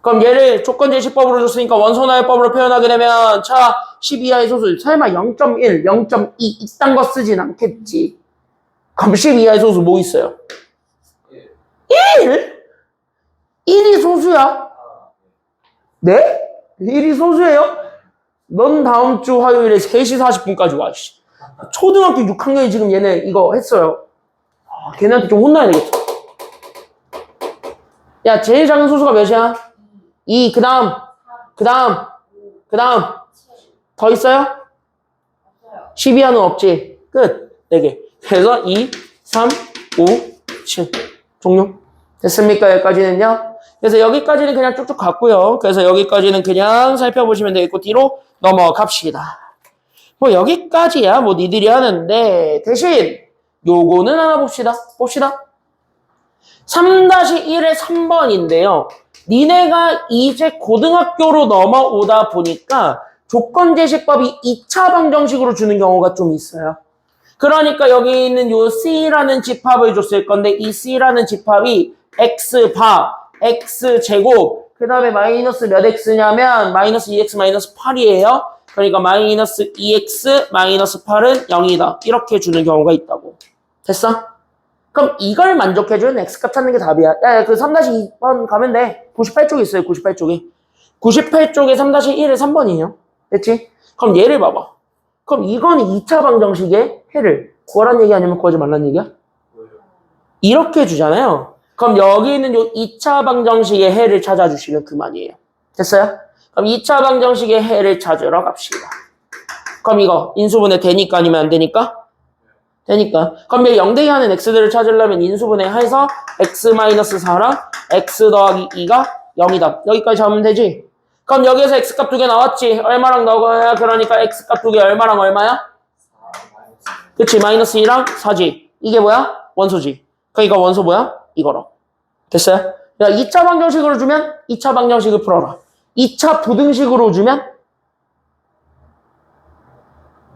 그럼 얘를 조건제시법으로 줬으니까 원소나열법으로 표현하게 되면 자 10 이하의 소수 설마 0.1, 0.2 이딴 거 쓰진 않겠지. 그럼 10 이하의 소수 뭐 있어요? 1? 1이 소수야? 네? 1이 소수예요? 넌 다음 주 화요일에 3시 40분까지 와. 씨. 초등학교 6학년이 지금 얘네 이거 했어요. 걔네한테 좀 혼나야 되겠어. 야, 제일 작은 소수가 몇이야? 2, 그 다음. 더 있어요? 10 이하는 없지. 끝. 4개. 그래서 2, 3, 5, 7. 종료. 됐습니까? 여기까지는요? 그래서 여기까지는 그냥 쭉쭉 갔고요. 그래서 여기까지는 그냥 살펴보시면 되겠고 뒤로 넘어갑시다. 뭐 여기까지야 뭐 니들이 하는데 대신 요거는 하나 봅시다. 3-1의 3번인데요. 니네가 이제 고등학교로 넘어오다 보니까 조건제시법이 2차 방정식으로 주는 경우가 좀 있어요. 그러니까 여기 있는 요 C라는 집합을 줬을 건데 이 C라는 집합이 X바, X제곱, 그 다음에 마이너스 몇 X냐면 마이너스 2X 마이너스 8이에요. 그러니까 마이너스 2X 마이너스 8은 0이다. 이렇게 주는 경우가 있다고. 됐어? 그럼 이걸 만족해주는 X값 찾는 게 답이야. 야, 그 3-2번 가면 돼. 98쪽에 있어요, 98쪽에. 98쪽에 3-1에 3번이에요. 됐지? 그럼 얘를 봐봐. 그럼 이건 2차 방정식의 해를 구하란 얘기 아니면 구하지 말란 얘기야? 이렇게 주잖아요. 그럼 여기 있는 요 2차 방정식의 해를 찾아주시면 그만이에요. 됐어요? 그럼 2차 방정식의 해를 찾으러 갑시다. 그럼 이거 인수분해 되니까 아니면 안 되니까? 되니까. 그럼 얘 0대2 하는 x들을 찾으려면 인수분해 해서 x-4랑 x 더하기 2가 0이다. 여기까지 잡으면 되지? 그럼 여기에서 x값 2개 나왔지? 얼마랑 넣어야 그러니까 x값 2개 얼마랑 얼마야? 그치? 마이너스 2랑 4지. 이게 뭐야? 원소지. 그러니까 원소 뭐야? 이거로. 됐어요? 야, 2차 방정식으로 주면 2차 방정식을 풀어라. 2차 부등식으로 주면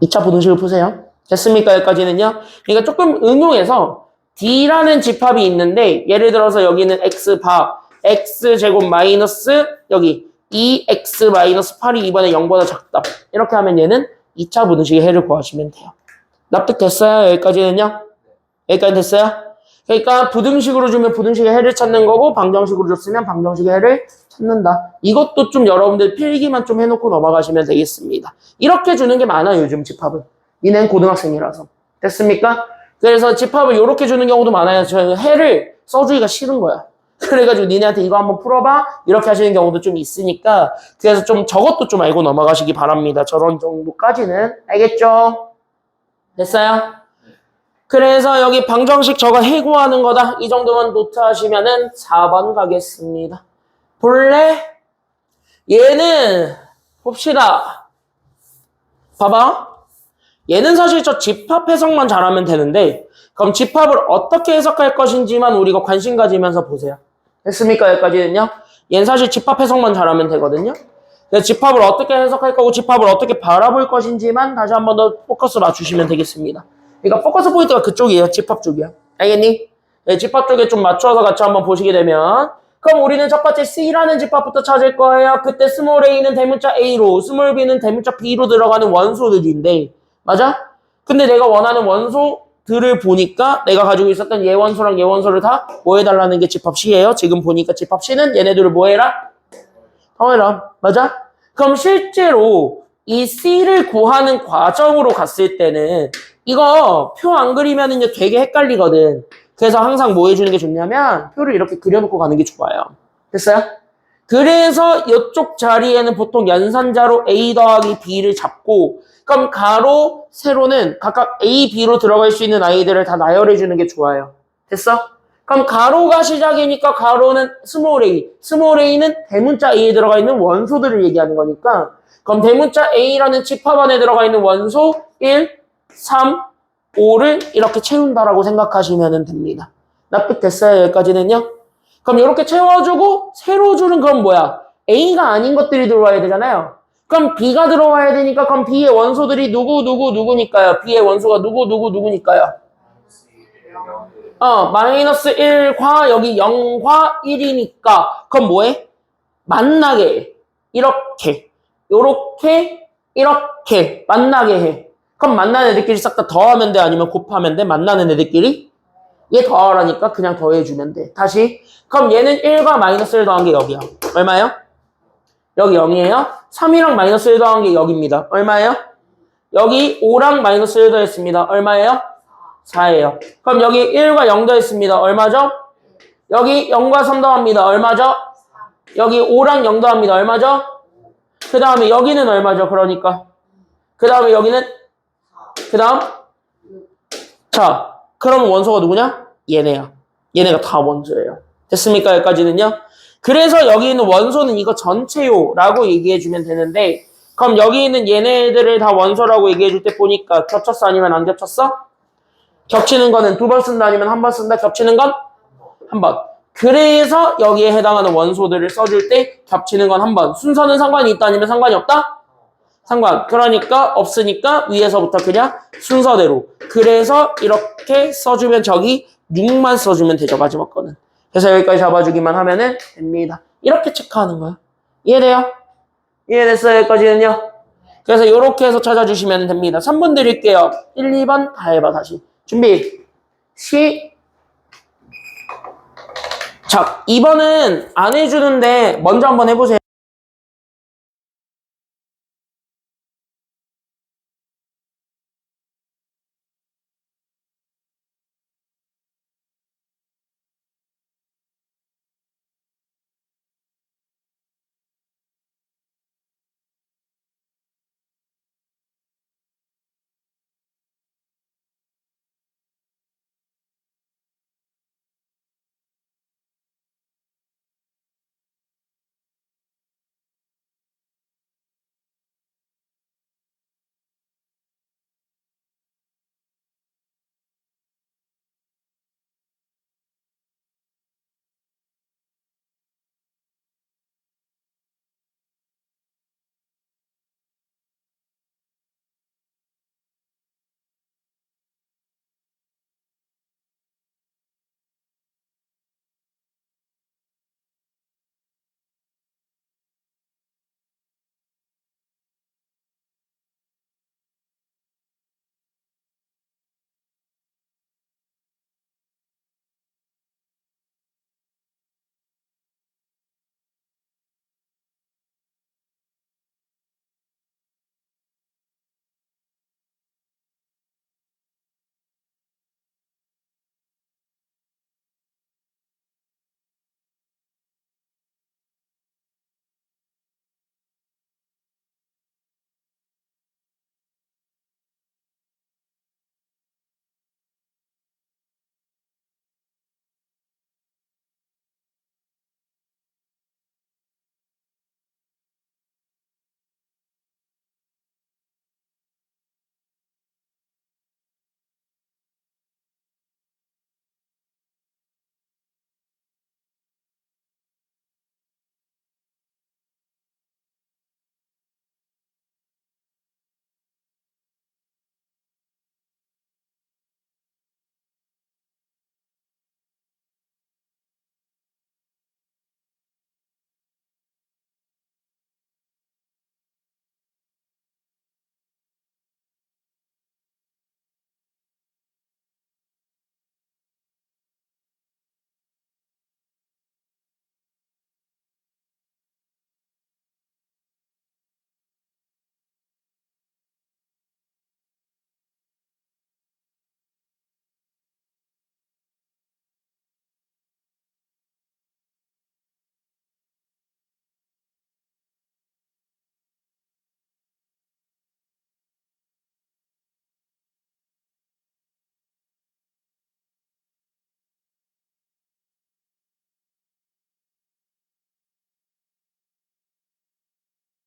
2차 부등식을 푸세요. 됐습니까? 여기까지는요. 그러니까 조금 응용해서 D라는 집합이 있는데 예를 들어서 여기는 X바 X제곱 마이너스 여기 2X 마이너스 8이 이번에 0보다 작다. 이렇게 하면 얘는 2차 부등식의 해를 구하시면 돼요. 납득됐어요? 여기까지는요? 여기까지 됐어요? 그러니까 부등식으로 주면 부등식의 해를 찾는 거고 방정식으로 줬으면 방정식의 해를 찾는다. 이것도 좀 여러분들 필기만 좀 해놓고 넘어가시면 되겠습니다. 이렇게 주는 게 많아요. 요즘 집합은. 니넨 고등학생이라서. 됐습니까? 그래서 집합을 이렇게 주는 경우도 많아요. 저 해를 써주기가 싫은 거야. 그래가지고 니네한테 이거 한번 풀어봐 이렇게 하시는 경우도 좀 있으니까 그래서 좀 저것도 좀 알고 넘어가시기 바랍니다. 저런 정도까지는. 알겠죠? 됐어요? 그래서 여기 방정식 저거 해구하는 거다. 이 정도만 노트하시면은 4번 가겠습니다. 볼래? 얘는 봅시다. 봐봐. 얘는 사실 저 집합 해석만 잘하면 되는데 그럼 집합을 어떻게 해석할 것인지만 우리가 관심 가지면서 보세요. 됐습니까? 여기까지는요? 얘는 사실 집합 해석만 잘하면 되거든요. 그래서 집합을 어떻게 해석할 거고 집합을 어떻게 바라볼 것인지만 다시 한 번 더 포커스 맞추시면 되겠습니다. 그러니까 포커스 포인트가 그쪽이에요. 집합 쪽이야. 알겠니? 네, 집합 쪽에 좀 맞춰서 같이 한번 보시게 되면 그럼 우리는 첫 번째 C라는 집합부터 찾을 거예요. 그때 스몰 a는 대문자 A로 스몰 b는 대문자 B로 들어가는 원소들인데 맞아? 근데 내가 원하는 원소들을 보니까 내가 가지고 있었던 얘 원소랑 얘 원소를 다 뭐 해달라는 게 집합 C예요. 지금 보니까 집합 C는 얘네들을 뭐 해라? 더해라. 맞아? 그럼 실제로 이 C를 구하는 과정으로 갔을 때는 이거 표 안 그리면은 되게 헷갈리거든. 그래서 항상 뭐 해주는 게 좋냐면 표를 이렇게 그려놓고 가는 게 좋아요. 됐어요? 그래서 이쪽 자리에는 보통 연산자로 A 더하기 B를 잡고 그럼 가로, 세로는 각각 A, B로 들어갈 수 있는 아이들을 다 나열해 주는 게 좋아요. 됐어? 그럼 가로가 시작이니까 가로는 스몰 a, 스몰 a는 대문자 a에 들어가 있는 원소들을 얘기하는 거니까 그럼 대문자 a라는 집합 안에 들어가 있는 원소 1, 3, 5를 이렇게 채운다라고 생각하시면 됩니다. 납득됐어요? 여기까지는요? 그럼 이렇게 채워주고 세로줄은 그럼 뭐야? a가 아닌 것들이 들어와야 되잖아요. 그럼 b가 들어와야 되니까 그럼 b의 원소들이 누구니까요? b의 원소가 누구니까요? 마이너스 1과 여기 0과 1이니까 그럼 뭐해? 만나게 해. 이렇게 이렇게 만나게 해. 그럼 만나는 애들끼리 싹 다 더하면 돼? 아니면 곱하면 돼? 만나는 애들끼리? 얘 더하라니까 그냥 더해주면 돼. 다시 그럼 얘는 1과 마이너스 1 더한 게 여기야. 얼마예요? 여기 0이에요. 3이랑 마이너스 1 더한 게 여기입니다. 얼마예요? 여기 5랑 마이너스 1 더했습니다. 얼마예요? 4예요. 그럼 여기 1과 0 더했습니다. 얼마죠? 여기 0과 3 더합니다. 얼마죠? 여기 5랑 0 더합니다. 얼마죠? 그 다음에 여기는 얼마죠? 그러니까 그 다음에 여기는 그 다음 자 그럼 원소가 누구냐? 얘네야. 얘네가 다 원소예요. 됐습니까? 여기까지는요? 그래서 여기 있는 원소는 이거 전체요 라고 얘기해주면 되는데 그럼 여기 있는 얘네들을 다 원소라고 얘기해줄 때 보니까 겹쳤어 아니면 안 겹쳤어? 겹치는 거는 2번 쓴다 아니면 1번 쓴다? 겹치는 건 1번. 그래서 여기에 해당하는 원소들을 써줄 때 겹치는 건 1번. 순서는 상관이 있다 아니면 상관이 없다? 상관. 그러니까 없으니까 위에서부터 그냥 순서대로. 그래서 이렇게 써주면 저기 6만 써주면 되죠. 마지막 거는. 그래서 여기까지 잡아주기만 하면은 됩니다. 이렇게 체크하는 거야. 이해돼요? 이해됐어요? 여기까지는요? 그래서 이렇게 해서 찾아주시면 됩니다. 3번 드릴게요. 1, 2번 다 해봐 다시. 준비. 자, 2번은 안 해주는데 먼저 한번 해보세요.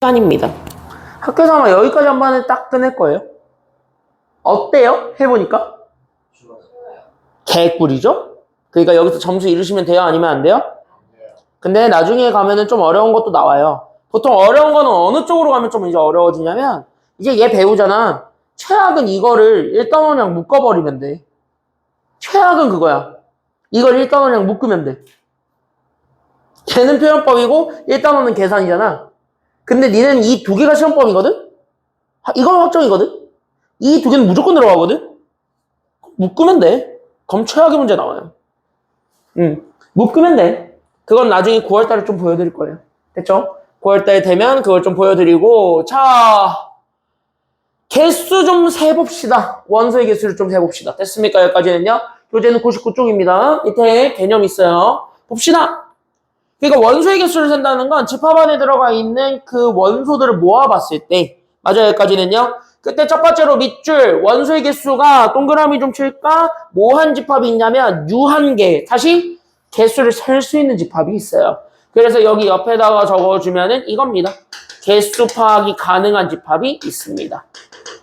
시간입니다. 학교에서 아마 여기까지 한 번에 딱 끝낼 거예요. 어때요? 해보니까? 개꿀이죠? 그러니까 여기서 점수 잃으시면 돼요? 아니면 안 돼요? 근데 나중에 가면은 좀 어려운 것도 나와요. 보통 어려운 거는 어느 쪽으로 가면 좀 이제 어려워지냐면, 이제 얘 배우잖아. 최악은 이거를 1단원이랑 묶어버리면 돼. 최악은 그거야. 이걸 1단원이랑 묶으면 돼. 걔는 표현법이고 1단원은 계산이잖아. 근데 니는 이 두 개가 시험법이거든? 이건 확정이거든? 이 두 개는 무조건 들어가거든? 묶으면 돼. 그럼 최악의 문제 나와요. 묶으면 돼. 그건 나중에 9월달에 좀 보여드릴 거예요. 됐죠? 9월달 되면 그걸 좀 보여드리고, 자, 개수 좀 세봅시다. 원소의 개수를 좀 세봅시다. 됐습니까? 여기까지는요. 교재는 99쪽입니다. 밑에 개념 있어요. 봅시다. 그러니까 원소의 개수를 센다는 건 집합 안에 들어가 있는 그 원소들을 모아봤을 때, 맞아요. 여기까지는요. 그때 첫 번째로 밑줄 원소의 개수가 동그라미 좀 칠까? 뭐 한 집합이 있냐면 유한 개. 다시 개수를 셀 수 있는 집합이 있어요. 그래서 여기 옆에다가 적어주면은 이겁니다. 개수 파악이 가능한 집합이 있습니다.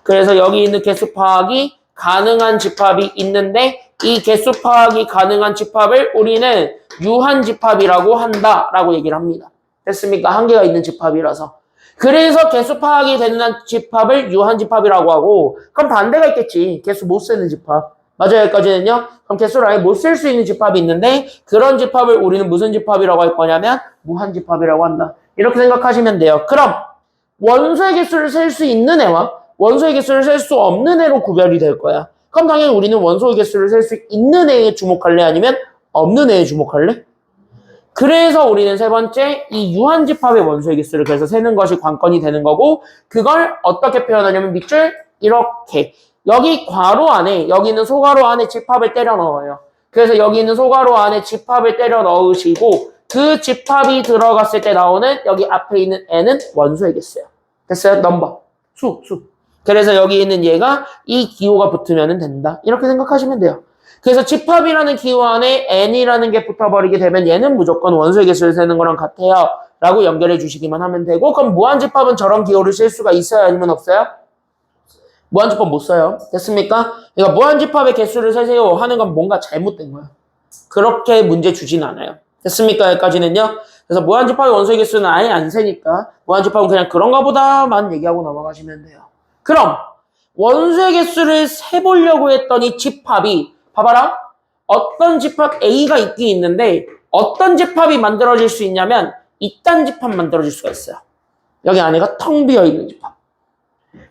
그래서 여기 있는 개수 파악이 가능한 집합이 있는데 이 개수 파악이 가능한 집합을 우리는 유한 집합이라고 한다라고 얘기를 합니다. 됐습니까? 한계가 있는 집합이라서. 그래서 개수 파악이 되는 집합을 유한 집합이라고 하고, 그럼 반대가 있겠지. 개수 못 세는 집합. 맞아요. 여기까지는요. 그럼 개수를 아예 못 셀 수 있는 집합이 있는데 그런 집합을 우리는 무슨 집합이라고 할 거냐면 무한 집합이라고 한다. 이렇게 생각하시면 돼요. 그럼 원소의 개수를 셀 수 있는 애와 원소의 개수를 셀 수 없는 애로 구별이 될 거야. 그럼 당연히 우리는 원소의 개수를 셀 수 있는 애에 주목할래? 아니면 없는 애에 주목할래? 그래서 우리는 세 번째 이 유한 집합의 원소의 개수를 그래서 세는 것이 관건이 되는 거고, 그걸 어떻게 표현하냐면 밑줄 이렇게 여기 괄호 안에 여기 있는 소괄호 안에 집합을 때려 넣어요. 그래서 여기 있는 소괄호 안에 집합을 때려 넣으시고 그 집합이 들어갔을 때 나오는 여기 앞에 있는 n은 원소의 개수예요. 됐어요? 넘버 수. 그래서 여기 있는 얘가 이 기호가 붙으면 된다. 이렇게 생각하시면 돼요. 그래서 집합이라는 기호 안에 n이라는 게 붙어버리게 되면 얘는 무조건 원소의 개수를 세는 거랑 같아요. 라고 연결해 주시기만 하면 되고, 그럼 무한집합은 저런 기호를 쓸 수가 있어요? 아니면 없어요? 무한집합 못 써요. 됐습니까? 그러니까 무한집합의 개수를 세세요 하는 건 뭔가 잘못된 거야. 그렇게 문제 주진 않아요. 됐습니까? 여기까지는요. 그래서 무한집합의 원소의 개수는 아예 안 세니까 무한집합은 그냥 그런가 보다만 얘기하고 넘어가시면 돼요. 그럼 원소의 개수를 세보려고 했던 이 집합이 봐봐라. 어떤 집합 A가 있긴 있는데 어떤 집합이 만들어질 수 있냐면 이딴 집합 만들어질 수가 있어요. 여기 안에가 텅 비어있는 집합.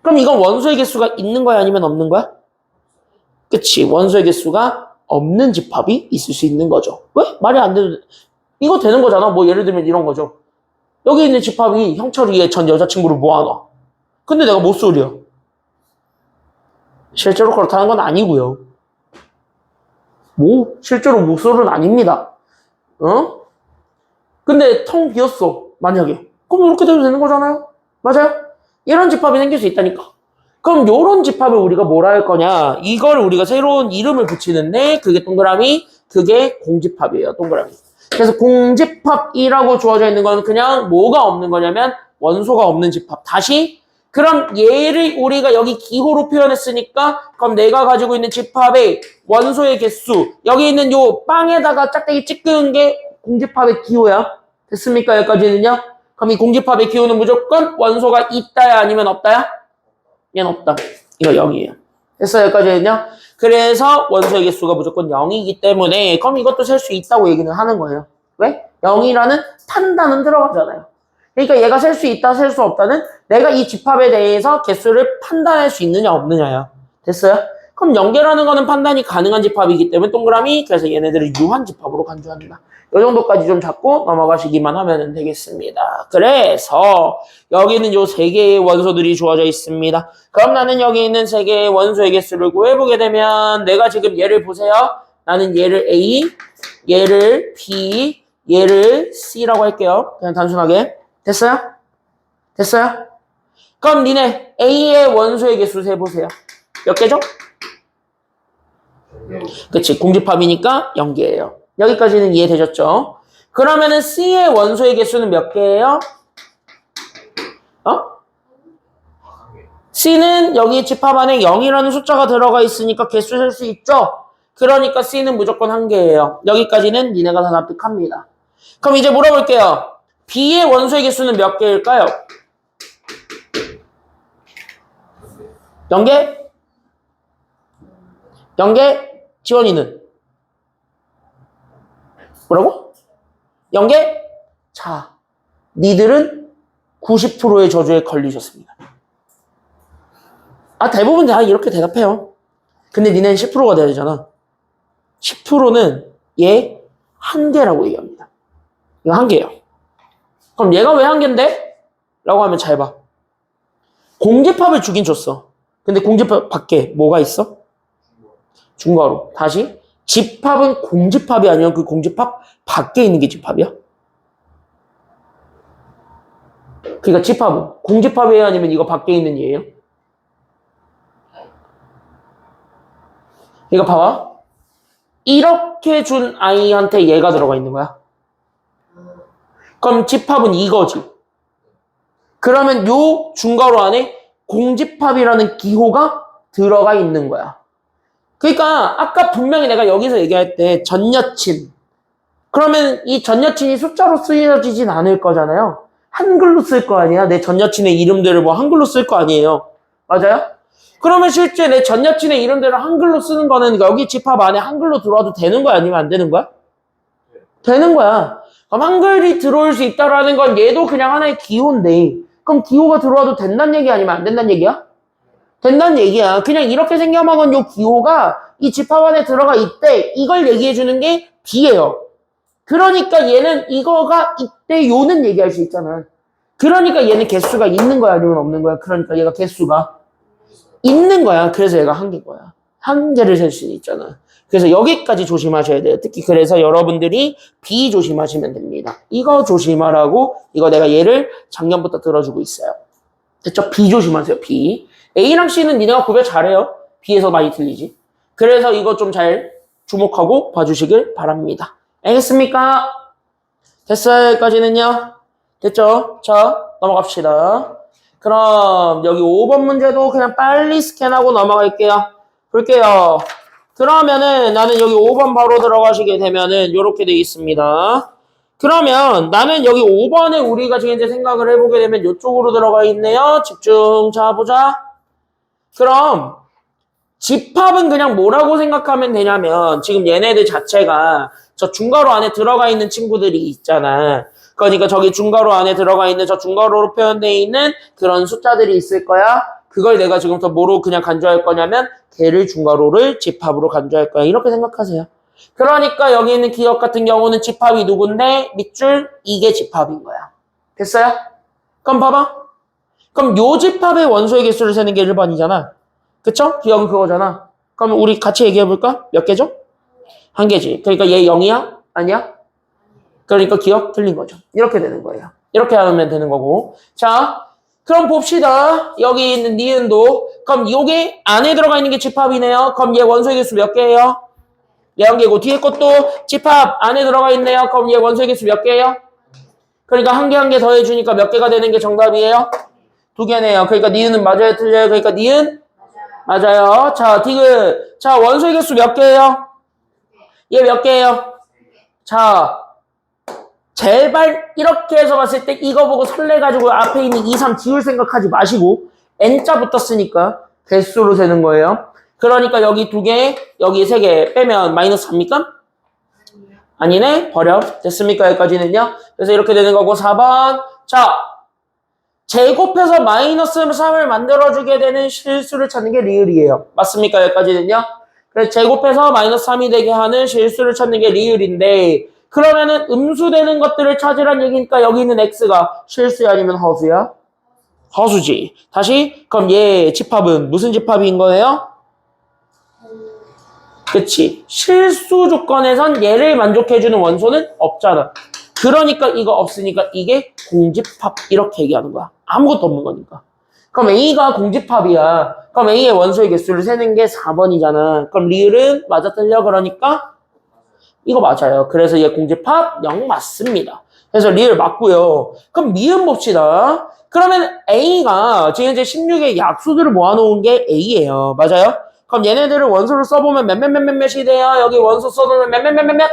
그럼 이건 원소의 개수가 있는 거야? 아니면 없는 거야? 그치. 원소의 개수가 없는 집합이 있을 수 있는 거죠. 왜? 말이 안 되는, 이거 되는 거잖아. 뭐 예를 들면 이런 거죠. 여기 있는 집합이 형철이의 전 여자친구를 모아놔. 근데 내가 모쏠이야. 실제로 그렇다는 건 아니고요. 뭐 실제로 모쏠은 아닙니다. 어? 근데 텅 비었어. 만약에. 그럼 이렇게 돼도 되는 거잖아요. 맞아요? 이런 집합이 생길 수 있다니까. 그럼 이런 집합을 우리가 뭐라 할 거냐? 이걸 우리가 새로운 이름을 붙이는데 그게 동그라미, 그게 공집합이에요. 동그라미. 그래서 공집합이라고 주어져 있는 건 그냥 뭐가 없는 거냐면 원소가 없는 집합. 다시 그럼 얘를 우리가 여기 기호로 표현했으니까 그럼 내가 가지고 있는 집합의 원소의 개수, 여기 있는 요 빵에다가 짝대기 찍은 게 공집합의 기호야. 됐습니까? 여기까지는요. 그럼 이 공집합의 기호는 무조건 원소가 있다야 아니면 없다야? 얘는 없다. 이거 0이에요. 됐어요? 여기까지는요. 그래서 원소의 개수가 무조건 0이기 때문에 그럼 이것도 셀 수 있다고 얘기는 하는 거예요. 왜? 0이라는 판단은 들어가잖아요. 그러니까 얘가 셀 수 있다, 셀 수 없다는 내가 이 집합에 대해서 개수를 판단할 수 있느냐 없느냐야. 됐어요? 그럼 연결하는 거는 판단이 가능한 집합이기 때문에 동그라미, 그래서 얘네들을 유한 집합으로 간주한다. 이 정도까지 좀 잡고 넘어가시기만 하면 되겠습니다. 그래서 여기는 요 세 개의 원소들이 주어져 있습니다. 그럼 나는 여기 있는 세 개의 원소의 개수를 구해보게 되면 내가 지금 얘를 보세요. 나는 얘를 A, 얘를 B, 얘를 C라고 할게요. 그냥 단순하게. 됐어요? 됐어요? 그럼 니네 A의 원소의 개수 세보세요. 몇 개죠? 그치, 공집합이니까 0개예요. 여기까지는 이해되셨죠? 그러면은 C의 원소의 개수는 몇 개예요? C는 여기 집합 안에 0이라는 숫자가 들어가 있으니까 개수 셀 수 있죠? 그러니까 C는 무조건 한 개예요. 여기까지는 니네가 다 납득합니다. 그럼 이제 물어볼게요. B의 원소의 개수는 몇 개일까요? 0개? 0개? 지원이는? 뭐라고? 0개? 자, 니들은 90%의 저주에 걸리셨습니다. 아, 대부분 다 이렇게 대답해요. 근데 니네는 10%가 돼야 되잖아. 10%는 얘 한 개라고 얘기합니다. 이거 한 개예요. 그럼 얘가 왜 한 개인데? 라고 하면 잘 봐. 공집합을 주긴 줬어. 근데 공집합 밖에 뭐가 있어? 중괄호. 다시. 집합은 공집합이 아니면 그 공집합 밖에 있는 게 집합이야? 그러니까 집합은 공집합이에요? 아니면 이거 밖에 있는 얘예요? 이거 봐봐. 이렇게 준 아이한테 얘가 들어가 있는 거야. 그럼 집합은 이거지. 그러면 요 중괄호 안에 공집합이라는 기호가 들어가 있는 거야. 그러니까 아까 분명히 내가 여기서 얘기할 때 전여친. 그러면 이 전여친이 숫자로 쓰여지진 않을 거잖아요. 한글로 쓸 거 아니야. 내 전여친의 이름들을 뭐 한글로 쓸 거 아니에요. 맞아요? 그러면 실제 내 전여친의 이름대로 한글로 쓰는 거는 여기 집합 안에 한글로 들어와도 되는 거야? 아니면 안 되는 거야? 되는 거야. 그럼 한글이 들어올 수 있다라는 건 얘도 그냥 하나의 기호인데 그럼 기호가 들어와도 된다는 얘기 아니면 안 된다는 얘기야? 된다는 얘기야. 그냥 이렇게 생각하면 요 기호가 이 집합 안에 들어가 있대. 이걸 얘기해 주는 게 B예요. 그러니까 얘는 이거가 있대 요는 얘기할 수 있잖아. 그러니까 얘는 개수가 있는 거야 아니면 없는 거야? 그러니까 얘가 개수가 있는 거야. 그래서 얘가 한 개인 거야. 한 개를 셀 수 있잖아. 그래서 여기까지 조심하셔야 돼요. 특히 그래서 여러분들이 B 조심하시면 됩니다. 이거 조심하라고 이거 내가 얘를 작년부터 들어주고 있어요. 됐죠? B 조심하세요. B. A랑 C는 니네가 구별 잘해요. B에서 많이 틀리지. 그래서 이거 좀 잘 주목하고 봐주시길 바랍니다. 알겠습니까? 됐어요? 여기까지는요? 됐죠? 자, 넘어갑시다. 그럼 여기 5번 문제도 그냥 빨리 스캔하고 넘어갈게요. 볼게요. 그러면은 나는 여기 5번 바로 들어가시게 되면은 이렇게 돼 있습니다. 그러면 나는 여기 5번에 우리가 지금 이제 생각을 해보게 되면 이쪽으로 들어가 있네요. 집중. 자, 보자. 그럼 집합은 그냥 뭐라고 생각하면 되냐면 지금 얘네들 자체가 저 중괄호 안에 들어가 있는 친구들이 있잖아. 그러니까 저기 중괄호 안에 들어가 있는 저 중괄호로 표현되어 있는 그런 숫자들이 있을 거야. 그걸 내가 지금부터 뭐로 그냥 간주할 거냐면 걔를 중괄호를 집합으로 간주할 거야. 이렇게 생각하세요. 그러니까 여기 있는 기억 같은 경우는 집합이 누군데 밑줄 이게 집합인 거야. 됐어요? 그럼 봐봐. 그럼 요 집합의 원소의 개수를 세는 게 1번이잖아. 그쵸? 기억은 그거잖아. 그럼 우리 같이 얘기해볼까? 몇 개죠? 한 개지. 그러니까 얘 0이야? 아니야? 그러니까 기억 틀린 거죠. 이렇게 되는 거예요. 이렇게 하면 되는 거고. 자, 그럼 봅시다. 여기 있는 니은도. 그럼 요게 안에 들어가 있는 게 집합이네요. 그럼 얘 원소의 개수 몇 개예요? 얘 한 개고 뒤에 것도 집합 안에 들어가 있네요. 그럼 얘 원소의 개수 몇 개예요? 그러니까 한 개 한 개 더해주니까 몇 개가 되는 게 정답이에요? 2개네요. 그러니까 니은은 맞아요? 틀려요? 그러니까 니은? 맞아요. 자, 디귿. 자, 원소의 개수 몇 개예요? 얘 몇 개예요? 자, 제발 이렇게 해서 봤을 때 이거 보고 설레가지고 앞에 있는 2, 3 지울 생각하지 마시고 N자 붙었으니까 개수로 세는 거예요. 그러니까 여기 2개, 여기 3개 빼면 마이너스 3입니까? 아니네. 버려. 됐습니까? 여기까지는요. 그래서 이렇게 되는 거고 4번. 자, 제곱해서 마이너스 3을 만들어주게 되는 실수를 찾는 게 리을이에요. 맞습니까? 여기까지는요. 그래서 제곱해서 마이너스 3이 되게 하는 실수를 찾는 게 리을인데 그러면은 음수되는 것들을 찾으란 얘기니까 여기 있는 x가 실수야 아니면 허수야? 허수지. 다시 그럼 얘 집합은 무슨 집합인 거예요? 그치. 실수 조건에선 얘를 만족해주는 원소는 없잖아. 그러니까 이거 없으니까 이게 공집합 이렇게 얘기하는 거야. 아무것도 없는 거니까. 그럼 A가 공집합이야. 그럼 A의 원소의 개수를 세는 게 4번이잖아. 그럼 리을은 맞아 틀려? 그러니까 이거 맞아요. 그래서 얘 공집합 0 맞습니다. 그래서 리을 맞고요. 그럼 미음 봅시다. 그러면 A가 지금 이제 16의 약수들을 모아놓은 게 A예요. 맞아요? 그럼 얘네들을 원소를 써보면 몇몇몇몇이 돼요. 여기 원소 써보면 몇몇몇몇.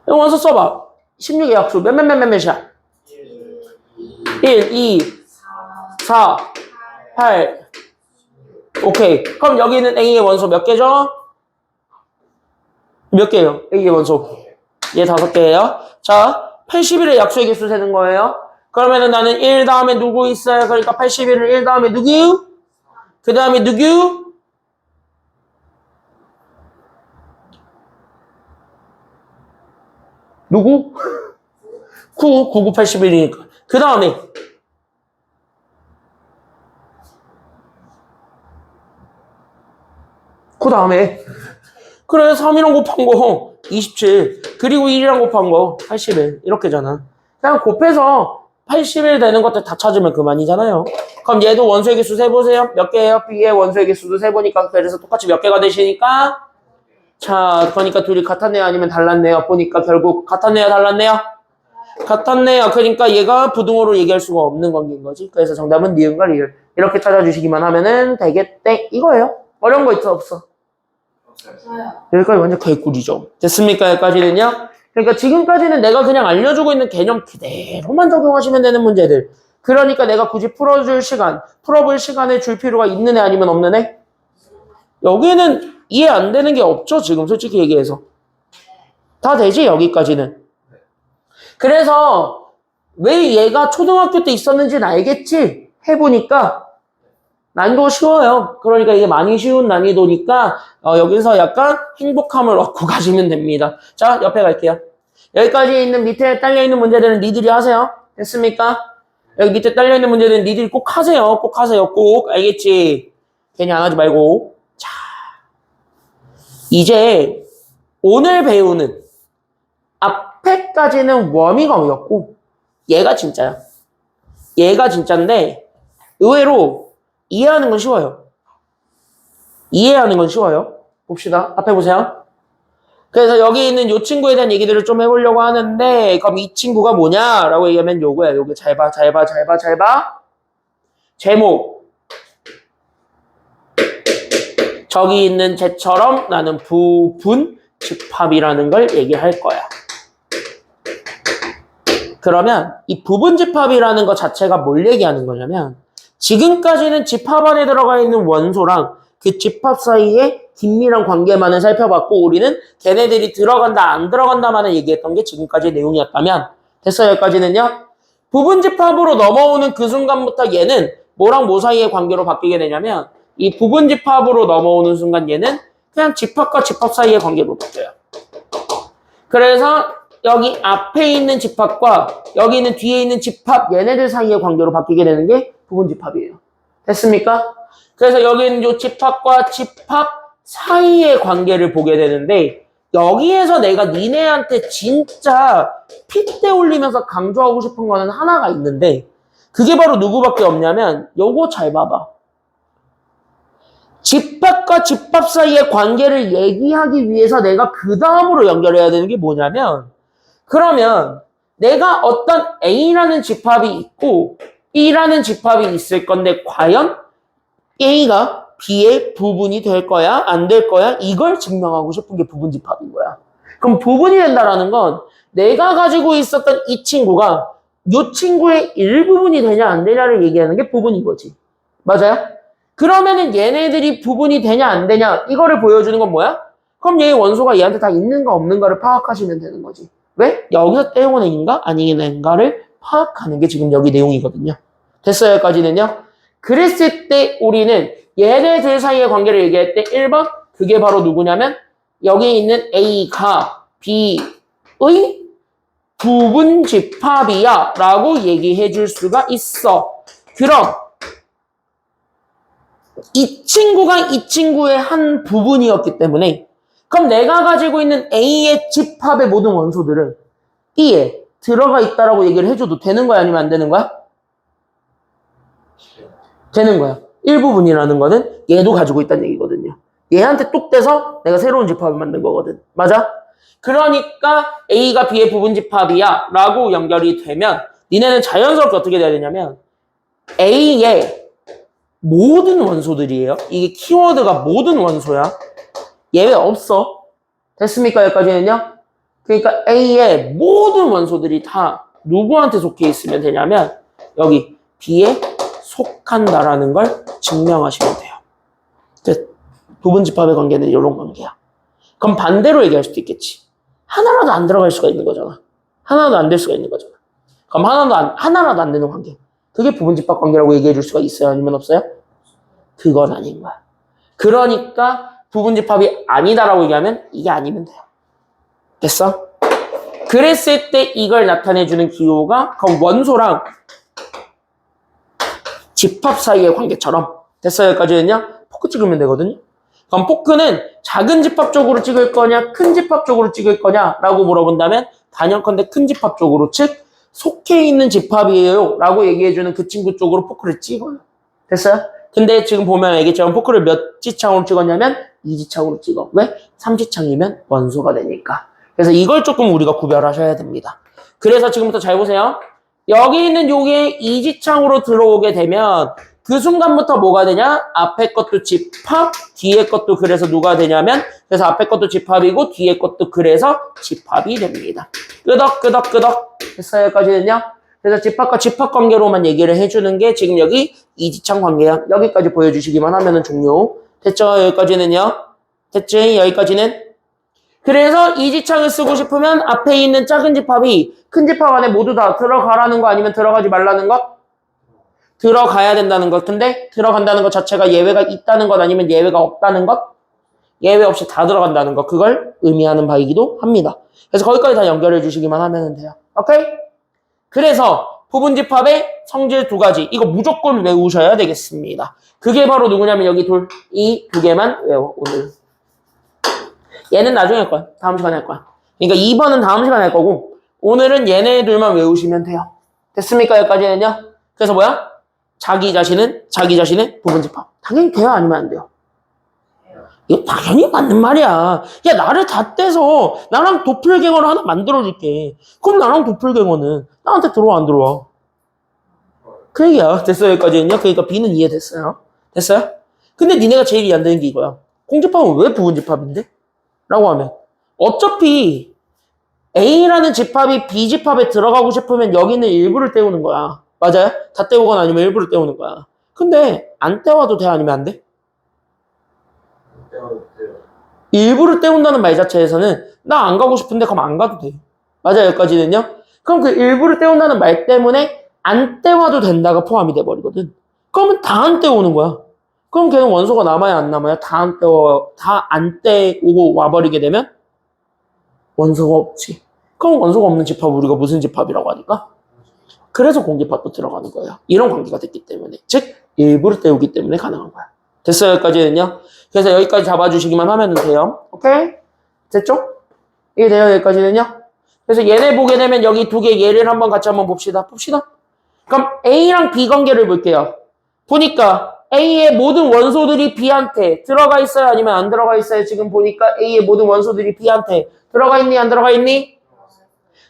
원소 써봐. 16의 약수 몇몇몇몇이야. 1, 2, 4, 8. 오케이. 그럼 여기는 A의 원소 몇 개죠? 몇 개예요? A의 원소. 얘 5개예요. 자, 81의 약수의 개수 세는 거예요. 그러면은 나는 1 다음에 누구 있어요? 그러니까 81을 1 다음에 누구? 그 다음에 누구? 누구? 9, 99, 81이니까. 그 다음에 그 다음에 그래 3이랑 곱한 거 27 그리고 1이랑 곱한 거 81 이렇게잖아. 그냥 곱해서 81 되는 것들 다 찾으면 그만이잖아요. 그럼 얘도 원소의 개수 세보세요. 몇 개예요? B의 원소의 개수도 세보니까 그래서 똑같이 몇 개가 되시니까 자 그러니까 둘이 같았네요 아니면 달랐네요. 보니까 결국 같았네요 달랐네요? 같았네요. 그러니까 얘가 부등호로 얘기할 수가 없는 관계인 거지. 그래서 정답은 니은과 리을 이렇게 찾아주시기만 하면은 되겠대 이거예요. 어려운 거 있어 없어? 없어요. 여기까지 완전 개꿀이죠. 됐습니까? 여기까지는요? 그러니까 지금까지는 내가 그냥 알려주고 있는 개념 그대로만 적용하시면 되는 문제들. 그러니까 내가 굳이 풀어볼 시간을 줄 필요가 있는 애 아니면 없는 애? 여기는 이해 안 되는 게 없죠, 지금 솔직히 얘기해서. 다 되지, 여기까지는. 그래서 왜 얘가 초등학교 때 있었는지는 알겠지? 해보니까 난이도 쉬워요. 그러니까 이게 많이 쉬운 난이도니까 여기서 약간 행복함을 얻고 가시면 됩니다. 자, 옆에 갈게요. 여기까지 있는 밑에 딸려있는 문제들은 니들이 하세요. 됐습니까? 여기 밑에 딸려있는 문제들은 니들이 꼭 하세요. 꼭 하세요. 꼭. 알겠지? 괜히 안 하지 말고. 자, 이제 오늘 배우는 앞에까지는 워밍업이었고 얘가 진짜야. 얘가 진짜인데 의외로 이해하는 건 쉬워요. 이해하는 건 쉬워요. 봅시다. 앞에 보세요. 그래서 여기 있는 이 친구에 대한 얘기들을 좀 해보려고 하는데 그럼 이 친구가 뭐냐라고 얘기하면 요거야. 요거 잘 봐. 잘 봐. 잘 봐. 잘 봐. 제목. 저기 있는 쟤처럼 나는 부분 집합이라는 걸 얘기할 거야. 그러면 이 부분 집합이라는 것 자체가 뭘 얘기하는 거냐면 지금까지는 집합 안에 들어가 있는 원소랑 그 집합 사이에 긴밀한 관계만을 살펴봤고 우리는 걔네들이 들어간다 안 들어간다만을 얘기했던 게 지금까지의 내용이었다면 됐어요 여기까지는요? 부분 집합으로 넘어오는 그 순간부터 얘는 뭐랑 뭐 사이의 관계로 바뀌게 되냐면 이 부분 집합으로 넘어오는 순간 얘는 그냥 집합과 집합 사이의 관계로 바뀌어요. 그래서 여기 앞에 있는 집합과 여기 있는 뒤에 있는 집합 얘네들 사이의 관계로 바뀌게 되는 게 부분 집합이에요. 됐습니까? 그래서 여기 있는 이 집합과 집합 사이의 관계를 보게 되는데 여기에서 내가 니네한테 진짜 핏대 올리면서 강조하고 싶은 거는 하나가 있는데 그게 바로 누구밖에 없냐면 요거 잘 봐봐. 집합과 집합 사이의 관계를 얘기하기 위해서 내가 그 다음으로 연결해야 되는 게 뭐냐면 그러면 내가 어떤 A라는 집합이 있고 B라는 집합이 있을 건데 과연 A가 B의 부분이 될 거야? 안 될 거야? 이걸 증명하고 싶은 게 부분 집합인 거야. 그럼 부분이 된다라는 건 내가 가지고 있었던 이 친구가 이 친구의 일부분이 되냐 안 되냐를 얘기하는 게 부분인 거지. 맞아요? 그러면은 얘네들이 부분이 되냐 안 되냐 이거를 보여주는 건 뭐야? 그럼 얘의 원소가 얘한테 다 있는가 없는가를 파악하시면 되는 거지. 왜? 여기서 떼어온 애인가 아니긴 애인가를 파악하는 게 지금 여기 내용이거든요. 됐어요 여기까지는요? 그랬을 때 우리는 얘네들 사이의 관계를 얘기할 때 1번 그게 바로 누구냐면 여기 있는 A가 B의 부분 집합이야 라고 얘기해 줄 수가 있어. 그럼 이 친구가 이 친구의 한 부분이었기 때문에 그럼 내가 가지고 있는 A의 집합의 모든 원소들은 B에 들어가 있다라고 얘기를 해줘도 되는 거야 아니면 안 되는 거야? 되는 거야. 일부분이라는 거는 얘도 가지고 있다는 얘기거든요. 얘한테 뚝 떼서 내가 새로운 집합을 만든 거거든. 맞아? 그러니까 A가 B의 부분집합이야 라고 연결이 되면 니네는 자연스럽게 어떻게 돼야 되냐면 A의 모든 원소들이에요. 이게 키워드가 모든 원소야. 예외 없어. 됐습니까? 여기까지는요? 그러니까 A의 모든 원소들이 다 누구한테 속해 있으면 되냐면 여기 B에 속한다라는 걸 증명하시면 돼요. 부분집합의 관계는 이런 관계야. 그럼 반대로 얘기할 수도 있겠지. 하나라도 안 들어갈 수가 있는 거잖아. 하나라도 안 될 수가 있는 거잖아. 그럼 하나라도 안 되는 관계. 그게 부분집합 관계라고 얘기해 줄 수가 있어요? 아니면 없어요? 그건 아닌 거야. 그러니까 부분집합이 아니다라고 얘기하면 이게 아니면 돼요. 됐어? 그랬을 때 이걸 나타내주는 기호가 그럼 원소랑 집합 사이의 관계처럼 됐어요? 여기까지는요? 포크 찍으면 되거든요. 그럼 포크는 작은 집합 쪽으로 찍을 거냐 큰 집합 쪽으로 찍을 거냐 라고 물어본다면 단연컨대 큰 집합 쪽으로 즉 속해 있는 집합이에요 라고 얘기해주는 그 친구 쪽으로 포크를 찍어요. 됐어요? 근데 지금 보면 얘기처럼 포크를 몇 지창으로 찍었냐면 2지창으로 찍어. 왜? 3지창이면 원소가 되니까. 그래서 이걸 조금 우리가 구별하셔야 됩니다. 그래서 지금부터 잘 보세요. 여기 있는 요게 2지창으로 들어오게 되면 그 순간부터 뭐가 되냐? 앞에 것도 집합, 뒤에 것도 그래서 누가 되냐면 그래서 앞에 것도 집합이고 뒤에 것도 그래서 집합이 됩니다. 끄덕끄덕끄덕 됐어요? 여기까지는요? 그래서 집합과 집합 관계로만 얘기를 해주는 게 지금 여기 이지창 관계야. 여기까지 보여주시기만 하면은 종료. 됐죠? 여기까지는요? 됐지? 여기까지는? 그래서 이지창을 쓰고 싶으면 앞에 있는 작은 집합이 큰 집합 안에 모두 다 들어가라는 거 아니면 들어가지 말라는 것? 들어가야 된다는 것. 근데 들어간다는 것 자체가 예외가 있다는 것 아니면 예외가 없다는 것? 예외 없이 다 들어간다는 것. 그걸 의미하는 바이기도 합니다. 그래서 거기까지 다 연결해 주시기만 하면 돼요. 오케이? 그래서 부분집합의 성질 두 가지. 이거 무조건 외우셔야 되겠습니다. 그게 바로 누구냐면 여기 이 두 개만 외워. 오늘. 얘는 나중에 할 거야. 다음 시간에 할 거야. 그러니까 2번은 다음 시간에 할 거고 오늘은 얘네 둘만 외우시면 돼요. 됐습니까? 여기까지는요? 그래서 뭐야? 자기 자신의 부분집합. 당연히 돼요? 아니면 안 돼요? 이거 당연히 맞는 말이야. 야, 나를 다 떼서 나랑 도플갱어를 하나 만들어줄게. 그럼 나랑 도플갱어는 나한테 들어와 안 들어와? 그 얘기야. 됐어요? 여기까지는요? 그러니까 B는 이해됐어요. 됐어요? 근데 니네가 제일 이해 안 되는 게 이거야. 공집합은 왜 부분집합인데? 라고 하면 어차피 A라는 집합이 B집합에 들어가고 싶으면 여기는 일부를 떼우는 거야. 맞아요? 다 떼우거나 아니면 일부를 떼우는 거야. 근데 안 떼워도 돼? 아니면 안 돼? 일부를 떼운다는 말 자체에서는 나 안 가고 싶은데 그럼 안 가도 돼. 맞아요? 여기까지는요? 그럼 그 일부를 떼운다는 말 때문에 안 떼워도 된다가 포함이 돼버리거든. 그러면 다 안 떼우는 거야. 그럼 걔는 원소가 남아야 안 남아요? 다 안 떼우고 와버리게 되면 원소가 없지. 그럼 원소가 없는 집합 우리가 무슨 집합이라고 하니까? 그래서 공집합도 들어가는 거예요. 이런 관계가 됐기 때문에. 즉 일부를 떼우기 때문에 가능한 거야. 됐어요? 여기까지는요? 그래서 여기까지 잡아주시기만 하면 돼요. 오케이? 됐죠? 이게 돼요? 여기까지는요? 그래서 얘네 보게 되면 여기 두 개 예를 한번 같이 한번 봅시다. 그럼 A랑 B 관계를 볼게요. 보니까 A의 모든 원소들이 B한테 들어가 있어요? 아니면 안 들어가 있어요? 지금 보니까 A의 모든 원소들이 B한테 들어가 있니? 안 들어가 있니?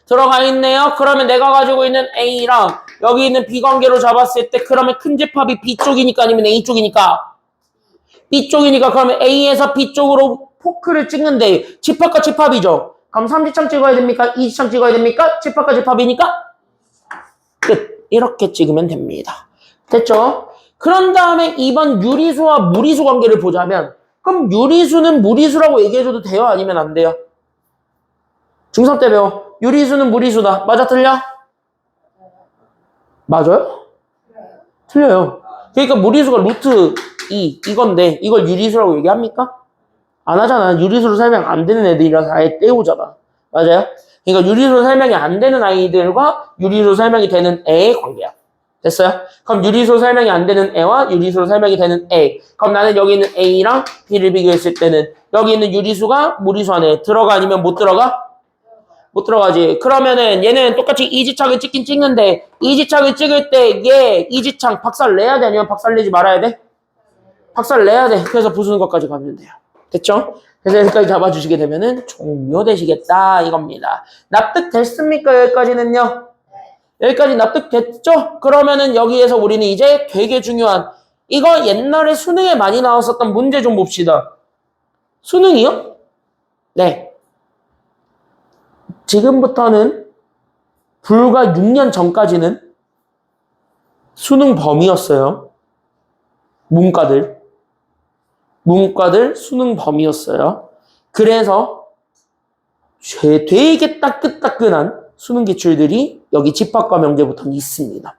들어가 있네요. 그러면 내가 가지고 있는 A랑 여기 있는 B 관계로 잡았을 때 그러면 큰 집합이 B 쪽이니까 아니면 A 쪽이니까? B 쪽이니까 그러면 A에서 B 쪽으로 포크를 찍는데 집합과 집합이죠. 그럼 3지창 찍어야 됩니까? 2지창 찍어야 됩니까? 집합과 집합이니까? 끝. 이렇게 찍으면 됩니다. 됐죠? 그런 다음에 2번 유리수와 무리수 관계를 보자면 그럼 유리수는 무리수라고 얘기해줘도 돼요? 아니면 안 돼요? 중3 때 배워. 유리수는 무리수다. 맞아? 틀려? 맞아요? 틀려요. 그러니까 무리수가 루트 2 이건데 이걸 유리수라고 얘기합니까? 안 하잖아. 유리수로 설명 안 되는 애들이라서 아예 떼우잖아. 맞아요? 그러니까 유리수로 설명이 안 되는 아이들과 유리수로 설명이 되는 애의 관계야. 됐어요? 그럼 유리수로 설명이 안 되는 애와 유리수로 설명이 되는 애. 그럼 나는 여기 있는 A랑 B를 비교했을 때는 여기 있는 유리수가 무리수 안에 들어가 아니면 못 들어가? 못 들어가지. 그러면은 얘는 똑같이 이지창을 찍긴 찍는데 이지창을 찍을 때 얘 이지창 박살 내야 돼? 아니면 박살 내지 말아야 돼? 박살 내야 돼. 그래서 부수는 것까지 가면 돼요. 됐죠? 그래서 여기까지 잡아주시게 되면은 종료되시겠다 이겁니다. 납득됐습니까? 여기까지는요? 여기까지 납득됐죠? 그러면은 여기에서 우리는 이제 되게 중요한 이거 옛날에 수능에 많이 나왔었던 문제 좀 봅시다. 수능이요? 네. 지금부터는 불과 6년 전까지는 수능 범위였어요. 문과들 수능 범위였어요. 그래서 되게 따끈따끈한 수능 기출들이 여기 집합과 명제부터는 있습니다.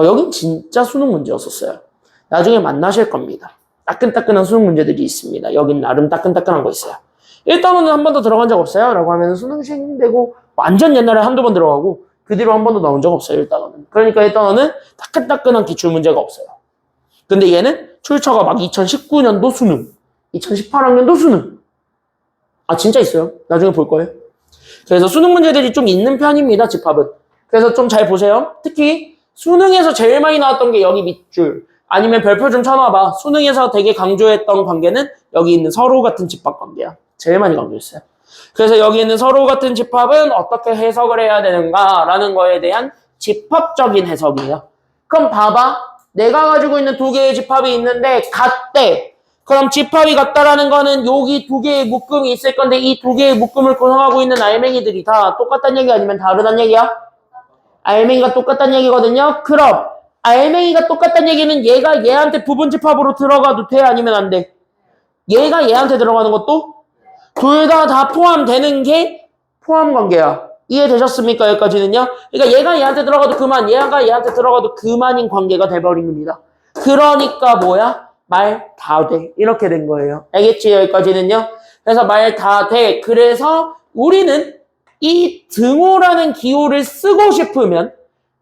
여긴 진짜 수능 문제였었어요. 나중에 만나실 겁니다. 따끈따끈한 수능 문제들이 있습니다. 여긴 나름 따끈따끈한 거 있어요. 1단원은 한 번도 들어간 적 없어요. 라고 하면 수능 시행되고 완전 옛날에 한두 번 들어가고 그 뒤로 한 번도 나온 적 없어요. 1단원은. 그러니까 1단원은 따끈따끈한 기출 문제가 없어요. 근데 얘는 출처가 막 2019년도 수능, 2018학년도 수능. 진짜 있어요. 나중에 볼 거예요. 그래서 수능 문제들이 좀 있는 편입니다. 집합은. 그래서 좀 잘 보세요. 특히 수능에서 제일 많이 나왔던 게 여기 밑줄. 아니면 별표 좀 쳐놔봐. 수능에서 되게 강조했던 관계는 여기 있는 서로 같은 집합 관계야. 제일 많이 강조했어요. 그래서 여기 있는 서로 같은 집합은 어떻게 해석을 해야 되는가라는 거에 대한 집합적인 해석이에요. 그럼 봐봐. 내가 가지고 있는 두 개의 집합이 있는데 같대. 그럼 집합이 같다라는 거는 여기 두 개의 묶음이 있을 건데 이 두 개의 묶음을 구성하고 있는 알맹이들이 다 똑같다는 얘기 아니면 다르다는 얘기야? 알맹이가 똑같다는 얘기거든요. 그럼 알맹이가 똑같다는 얘기는 얘가 얘한테 부분 집합으로 들어가도 돼? 아니면 안 돼? 얘가 얘한테 들어가는 것도? 둘 다 포함되는 게 포함 관계야. 이해되셨습니까? 여기까지는요. 그러니까 얘가 얘한테 들어가도 그만, 얘가 얘한테 들어가도 그만인 관계가 돼버린 겁니다. 그러니까 뭐야? 말 다 돼. 이렇게 된 거예요. 알겠지? 여기까지는요. 그래서 말 다 돼. 그래서 우리는 이 등호라는 기호를 쓰고 싶으면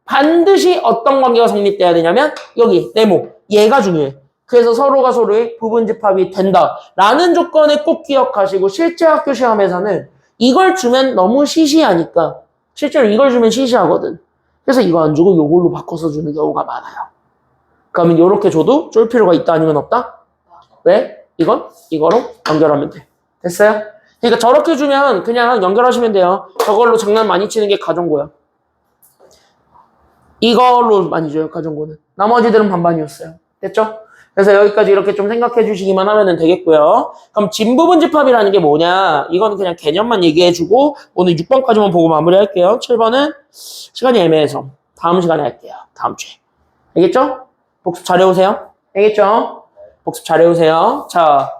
반드시 어떤 관계가 성립돼야 되냐면 여기 네모. 얘가 중요해. 그래서 서로가 서로의 부분집합이 된다라는 조건을 꼭 기억하시고 실제 학교 시험에서는 이걸 주면 너무 시시하니까 실제로 이걸 주면 시시하거든. 그래서 이거 안 주고 이걸로 바꿔서 주는 경우가 많아요. 그러면 이렇게 줘도 쫄 필요가 있다 아니면 없다? 왜? 이건 이거로 연결하면 돼. 됐어요? 그러니까 저렇게 주면 그냥 연결하시면 돼요. 저걸로 장난 많이 치는 게 가정고요. 이걸로 많이 줘요, 가정고는. 나머지들은 반반이었어요. 됐죠? 그래서 여기까지 이렇게 좀 생각해 주시기만 하면 되겠고요. 그럼 진부분집합이라는 게 뭐냐? 이거는 그냥 개념만 얘기해주고 오늘 6번까지만 보고 마무리할게요. 7번은 시간이 애매해서 다음 시간에 할게요. 다음 주에. 알겠죠? 복습 잘해오세요. 알겠죠? 복습 잘해오세요. 자,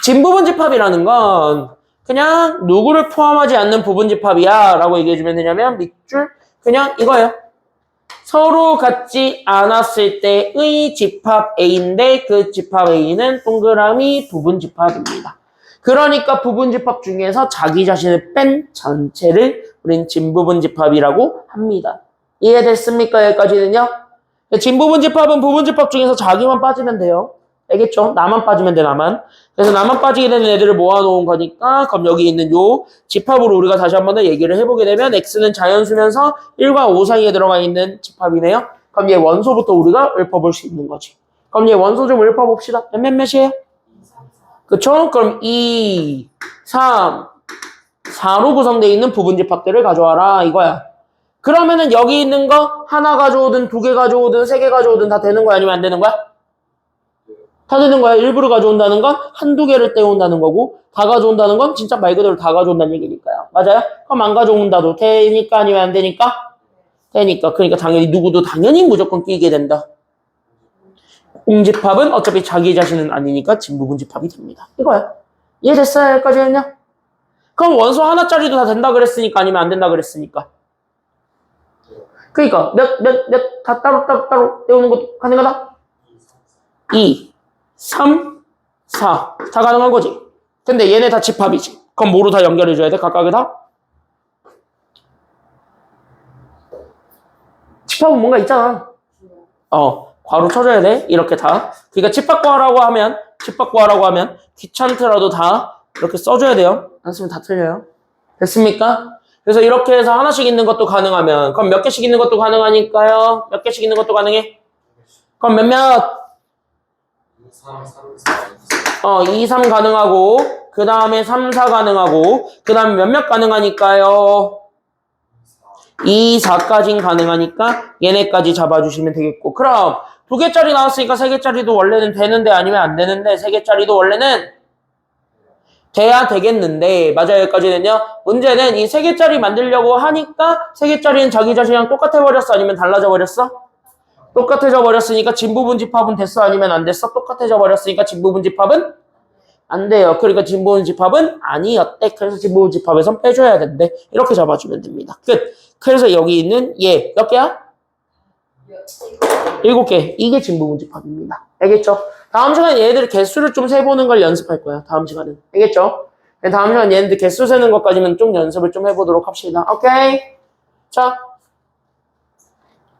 진부분집합이라는 건 그냥 누구를 포함하지 않는 부분집합이야 라고 얘기해주면 되냐면 밑줄 그냥 이거예요. 서로 같지 않았을 때의 집합 A인데 그 집합 A는 동그라미 부분집합입니다. 그러니까 부분집합 중에서 자기 자신을 뺀 전체를 우린 진부분집합이라고 합니다. 이해됐습니까? 여기까지는요? 진부분집합은 부분집합 중에서 자기만 빠지면 돼요. 알겠죠? 나만 빠지면 돼, 나만. 그래서 나만 빠지게 되는 애들을 모아놓은 거니까 그럼 여기 있는 요 집합으로 우리가 다시 한 번 더 얘기를 해보게 되면 X는 자연수면서 1과 5 사이에 들어가 있는 집합이네요. 그럼 얘 원소부터 우리가 읊어볼 수 있는 거지. 그럼 얘 원소 좀 읊어봅시다. 몇이에요? 그쵸? 그럼 2, 3, 4로 구성되어 있는 부분집합들을 가져와라 이거야. 그러면은 여기 있는 거 하나 가져오든 두 개 가져오든 세 개 가져오든 다 되는 거야 아니면 안 되는 거야? 다 되는 거야. 일부러 가져온다는 건 한두 개를 떼온다는 거고 다 가져온다는 건 진짜 말 그대로 다 가져온다는 얘기니까요. 맞아요? 그럼 안 가져온다도 되니까 아니면 안 되니까? 되니까. 그러니까 당연히 누구도 당연히 무조건 끼게 된다. 공집합은 어차피 자기 자신은 아니니까 진부분집합이 됩니다. 이거야. 이해됐어요? 여기까지는요? 그럼 원소 하나짜리도 다 된다 그랬으니까 아니면 안 된다 그랬으니까. 그러니까 다 따로 떼우는 것도 가능하다? 2, 3, 4. 다 가능한 거지. 근데 얘네 다 집합이지. 그럼 뭐로 다 연결해줘야 돼? 각각을 다? 집합은 뭔가 있잖아. 괄호 쳐줘야 돼. 이렇게 다. 그러니까 집합과라고 하면 귀찮더라도 다 이렇게 써줘야 돼요. 안 쓰면 다 틀려요. 됐습니까? 그래서 이렇게 해서 하나씩 있는 것도 가능하면 그럼 몇 개씩 있는 것도 가능하니까요. 몇 개씩 있는 것도 가능해? 그럼 몇몇? 3, 3, 4. 2, 3 가능하고 그 다음에 3, 4 가능하고 그 다음에 몇몇 가능하니까요? 2, 4까지는 가능하니까 얘네까지 잡아주시면 되겠고 그럼 2개짜리 나왔으니까 3개짜리도 원래는 되는데 아니면 안 되는데 3개짜리도 원래는 돼야 되겠는데 맞아요 여기까지는요 문제는 이 3개짜리 만들려고 하니까 3개짜리는 자기 자신이랑 똑같아 버렸어 아니면 달라져 버렸어? 똑같아져 버렸으니까 진부분집합은 됐어 아니면 안 됐어? 똑같아져 버렸으니까 진부분집합은 안 돼요. 그러니까 진부분집합은 아니었대. 그래서 진부분집합에선 빼줘야 된대. 이렇게 잡아주면 됩니다. 끝. 그래서 여기 있는 얘 몇 개야? 7개. 이게 진부분집합입니다. 알겠죠? 다음 시간에 얘들 개수를 좀 세보는 걸 연습할 거야. 다음 시간은. 알겠죠? 다음 시간 얘네들 개수 세는 것까지는 좀 연습을 좀 해보도록 합시다. 오케이? 자.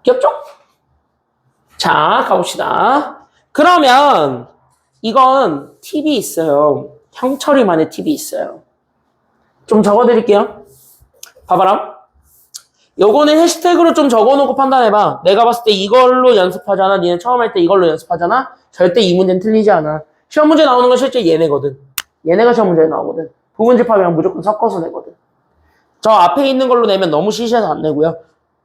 귀엽죠? 자, 가봅시다. 그러면 이건 팁이 있어요. 형처리만의 팁이 있어요. 좀 적어드릴게요. 봐봐라. 요거는 해시태그로 좀 적어놓고 판단해봐. 내가 봤을 때 이걸로 연습하잖아. 니네 처음 할 때 이걸로 연습하잖아. 절대 이 문제는 틀리지 않아. 시험 문제 나오는 건 실제 얘네거든. 얘네가 시험 문제에 나오거든. 부분집합이랑 무조건 섞어서 내거든. 저 앞에 있는 걸로 내면 너무 시시해서 안 내고요.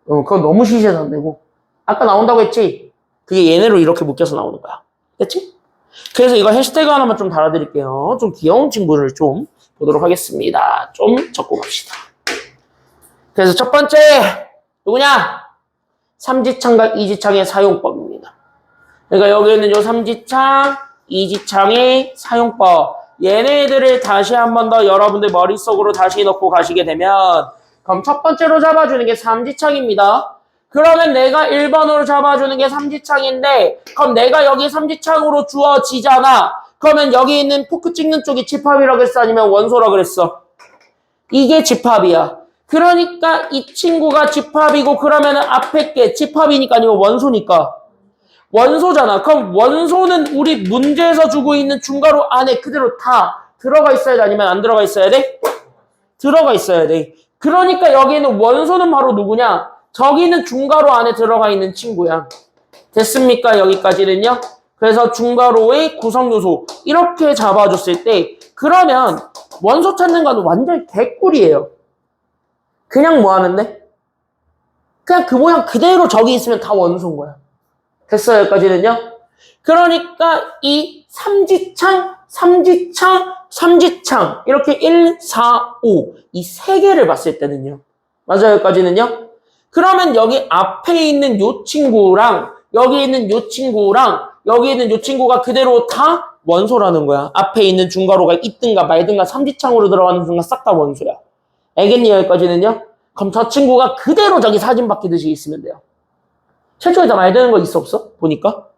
그건 너무 시시해서 안 내고. 아까 나온다고 했지? 그게 얘네로 이렇게 묶여서 나오는 거야. 됐지? 그래서 이거 해시태그 하나만 좀 달아드릴게요. 좀 귀여운 친구를 좀 보도록 하겠습니다. 좀 적고 갑시다. 그래서 첫 번째 누구냐? 삼지창과 이지창의 사용법입니다. 그러니까 여기 있는 요 삼지창, 이지창의 사용법 얘네들을 다시 한 번 더 여러분들 머릿속으로 다시 넣고 가시게 되면 그럼 첫 번째로 잡아주는 게 삼지창입니다. 그러면 내가 1번으로 잡아주는 게 삼지창인데 그럼 내가 여기 삼지창으로 주어지잖아. 그러면 여기 있는 포크 찍는 쪽이 집합이라고 했어? 아니면 원소라고 그랬어? 이게 집합이야. 그러니까 이 친구가 집합이고 그러면 앞에 게 집합이니까 아니면 원소니까 원소잖아. 그럼 원소는 우리 문제에서 주고 있는 중괄호 안에 그대로 다 들어가 있어야 돼? 아니면 안 들어가 있어야 돼? 들어가 있어야 돼. 그러니까 여기는 원소는 바로 누구냐? 저기는 중괄호 안에 들어가 있는 친구야. 됐습니까? 여기까지는요. 그래서 중괄호의 구성요소 이렇게 잡아줬을 때 그러면 원소 찾는 건 완전 개꿀이에요. 그냥 뭐 하면 돼? 그냥 그 모양 그대로 저기 있으면 다 원소인 거야. 됐어요? 여기까지는요. 그러니까 이 삼지창 이렇게 1, 4, 5 이 세 개를 봤을 때는요. 맞아요? 여기까지는요. 그러면 여기 앞에 있는 요 친구랑 여기 있는 요 친구랑 여기 있는 요 친구가 그대로 다 원소라는 거야. 앞에 있는 중괄호가 있든가 말든가 삼지창으로 들어가는 순간 싹 다 원소야. 알겠니? 여기까지는요? 그럼 저 친구가 그대로 저기 사진 바뀌듯이 있으면 돼요. 실제로 다 말되는 거 있어 없어? 보니까.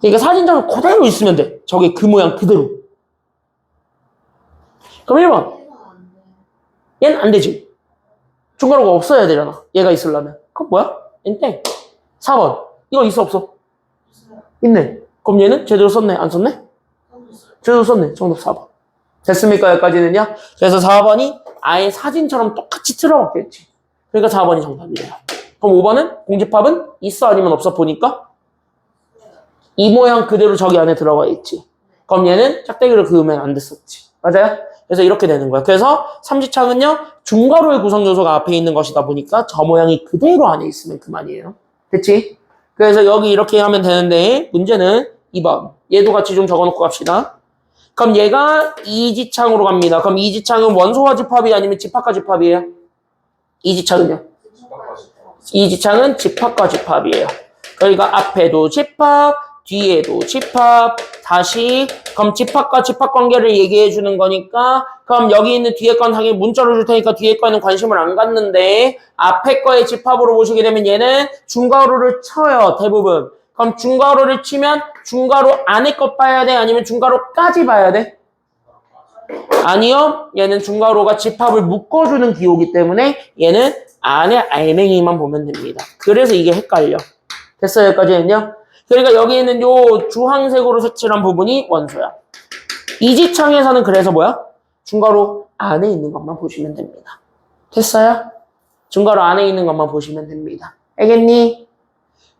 그러니까 사진처럼 그대로 있으면 돼. 저게 그 모양 그대로. 그럼 1번. 얘는 안 되지. 중괄호가 없어야 되잖아. 얘가 있으려면. 그럼 뭐야? 얘는 땡. 4번. 이거 있어 없어? 있네. 그럼 얘는 제대로 썼네? 안 썼네? 제대로 썼네. 정답 4번. 됐습니까? 여기까지는요? 그래서 4번이 아예 사진처럼 똑같이 틀어봤겠지. 그러니까 4번이 정답이에요. 그럼 5번은 공집합은 있어 아니면 없어 보니까 이 모양 그대로 저기 안에 들어가 있지. 그럼 얘는 짝대기를 그으면 안 됐었지. 맞아요? 그래서 이렇게 되는 거야. 그래서 삼지창은요 중괄호의 구성 요소가 앞에 있는 것이다 보니까 저 모양이 그대로 안에 있으면 그만이에요. 됐지? 그래서 여기 이렇게 하면 되는데 문제는 2번. 얘도 같이 좀 적어놓고 갑시다. 그럼 얘가 이지창으로 갑니다. 그럼 이지창은 원소와 집합이 아니면 집합과 집합이에요? 이지창은요? 이지창은 집합과 집합이에요. 그러니까 앞에도 집합, 뒤에도 집합, 다시 그럼 집합과 집합 관계를 얘기해 주는 거니까 그럼 여기 있는 뒤에 건 당연히 문자로 줄 테니까 뒤에 거에는 관심을 안 갖는데 앞에 거의 집합으로 보시게 되면 얘는 중괄호를 쳐요. 대부분. 그럼 중괄호를 치면 중괄호 안에 것 봐야 돼? 아니면 중괄호까지 봐야 돼? 아니요. 얘는 중괄호가 집합을 묶어주는 기호이기 때문에 얘는 안에 알맹이만 보면 됩니다. 그래서 이게 헷갈려. 됐어요? 여기까지는요? 그러니까 여기 있는 요 주황색으로 색칠한 부분이 원소야. 이지창에서는 그래서 뭐야? 중괄호 안에 있는 것만 보시면 됩니다. 됐어요? 중괄호 안에 있는 것만 보시면 됩니다. 알겠니?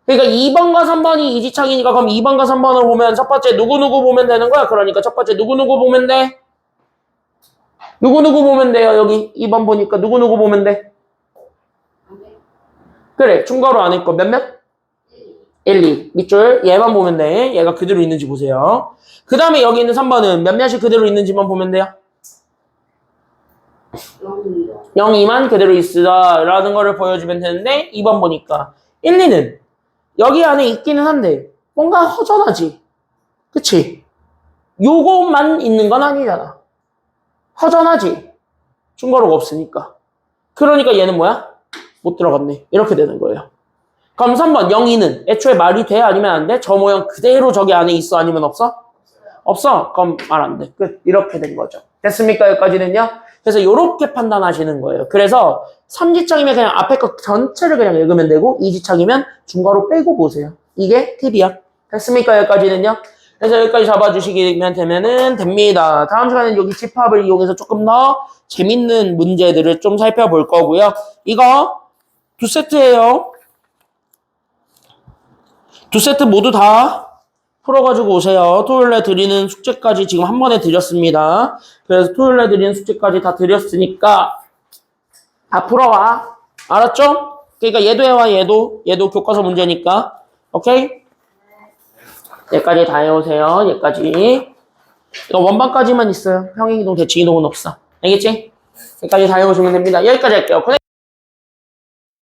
그러니까 2번과 3번이 이지창이니까 그럼 2번과 3번을 보면 첫 번째 누구누구 보면 되는 거야. 그러니까 첫 번째 누구누구 보면 돼? 누구누구 보면 돼요. 여기 2번 보니까 누구누구 보면 돼? 그래. 충거로 안 했고 몇몇? 1, 2. 밑줄 얘만 보면 돼. 얘가 그대로 있는지 보세요. 그 다음에 여기 있는 3번은 몇몇이 그대로 있는지만 보면 돼요. 0, 2만 그대로 있으라 라는 거를 보여주면 되는데 2번 보니까 1, 2는 여기 안에 있기는 한데 뭔가 허전하지. 그치? 요것만 있는 건 아니잖아. 허전하지. 충거로가 없으니까. 그러니까 얘는 뭐야? 못 들어갔네. 이렇게 되는 거예요. 그럼 3번 0, 2는 애초에 말이 돼? 아니면 안 돼? 저 모양 그대로 저기 안에 있어? 아니면 없어? 없어? 그럼 말 안 돼. 끝. 이렇게 된 거죠. 됐습니까? 여기까지는요? 그래서 이렇게 판단하시는 거예요. 그래서 3지창이면 그냥 앞에 거 전체를 그냥 읽으면 되고 2지창이면 중괄호 빼고 보세요. 이게 팁이야. 됐습니까? 여기까지는요? 그래서 여기까지 잡아주시면 되면은 됩니다. 다음 시간에는 여기 집합을 이용해서 조금 더 재밌는 문제들을 좀 살펴볼 거고요. 이거 2세트예요. 2세트 모두 다 풀어가지고 오세요. 토요일에 드리는 숙제까지 지금 한 번에 드렸습니다. 그래서 토요일에 드리는 숙제까지 다 드렸으니까 다 풀어와. 알았죠? 그러니까 얘도 해와 얘도 교과서 문제니까. 오케이? 얘까지 다 해오세요. 얘까지. 이거 원반까지만 있어요. 평행이동, 대칭이동은 없어. 알겠지? 여기까지 다 해오시면 됩니다. 여기까지 할게요.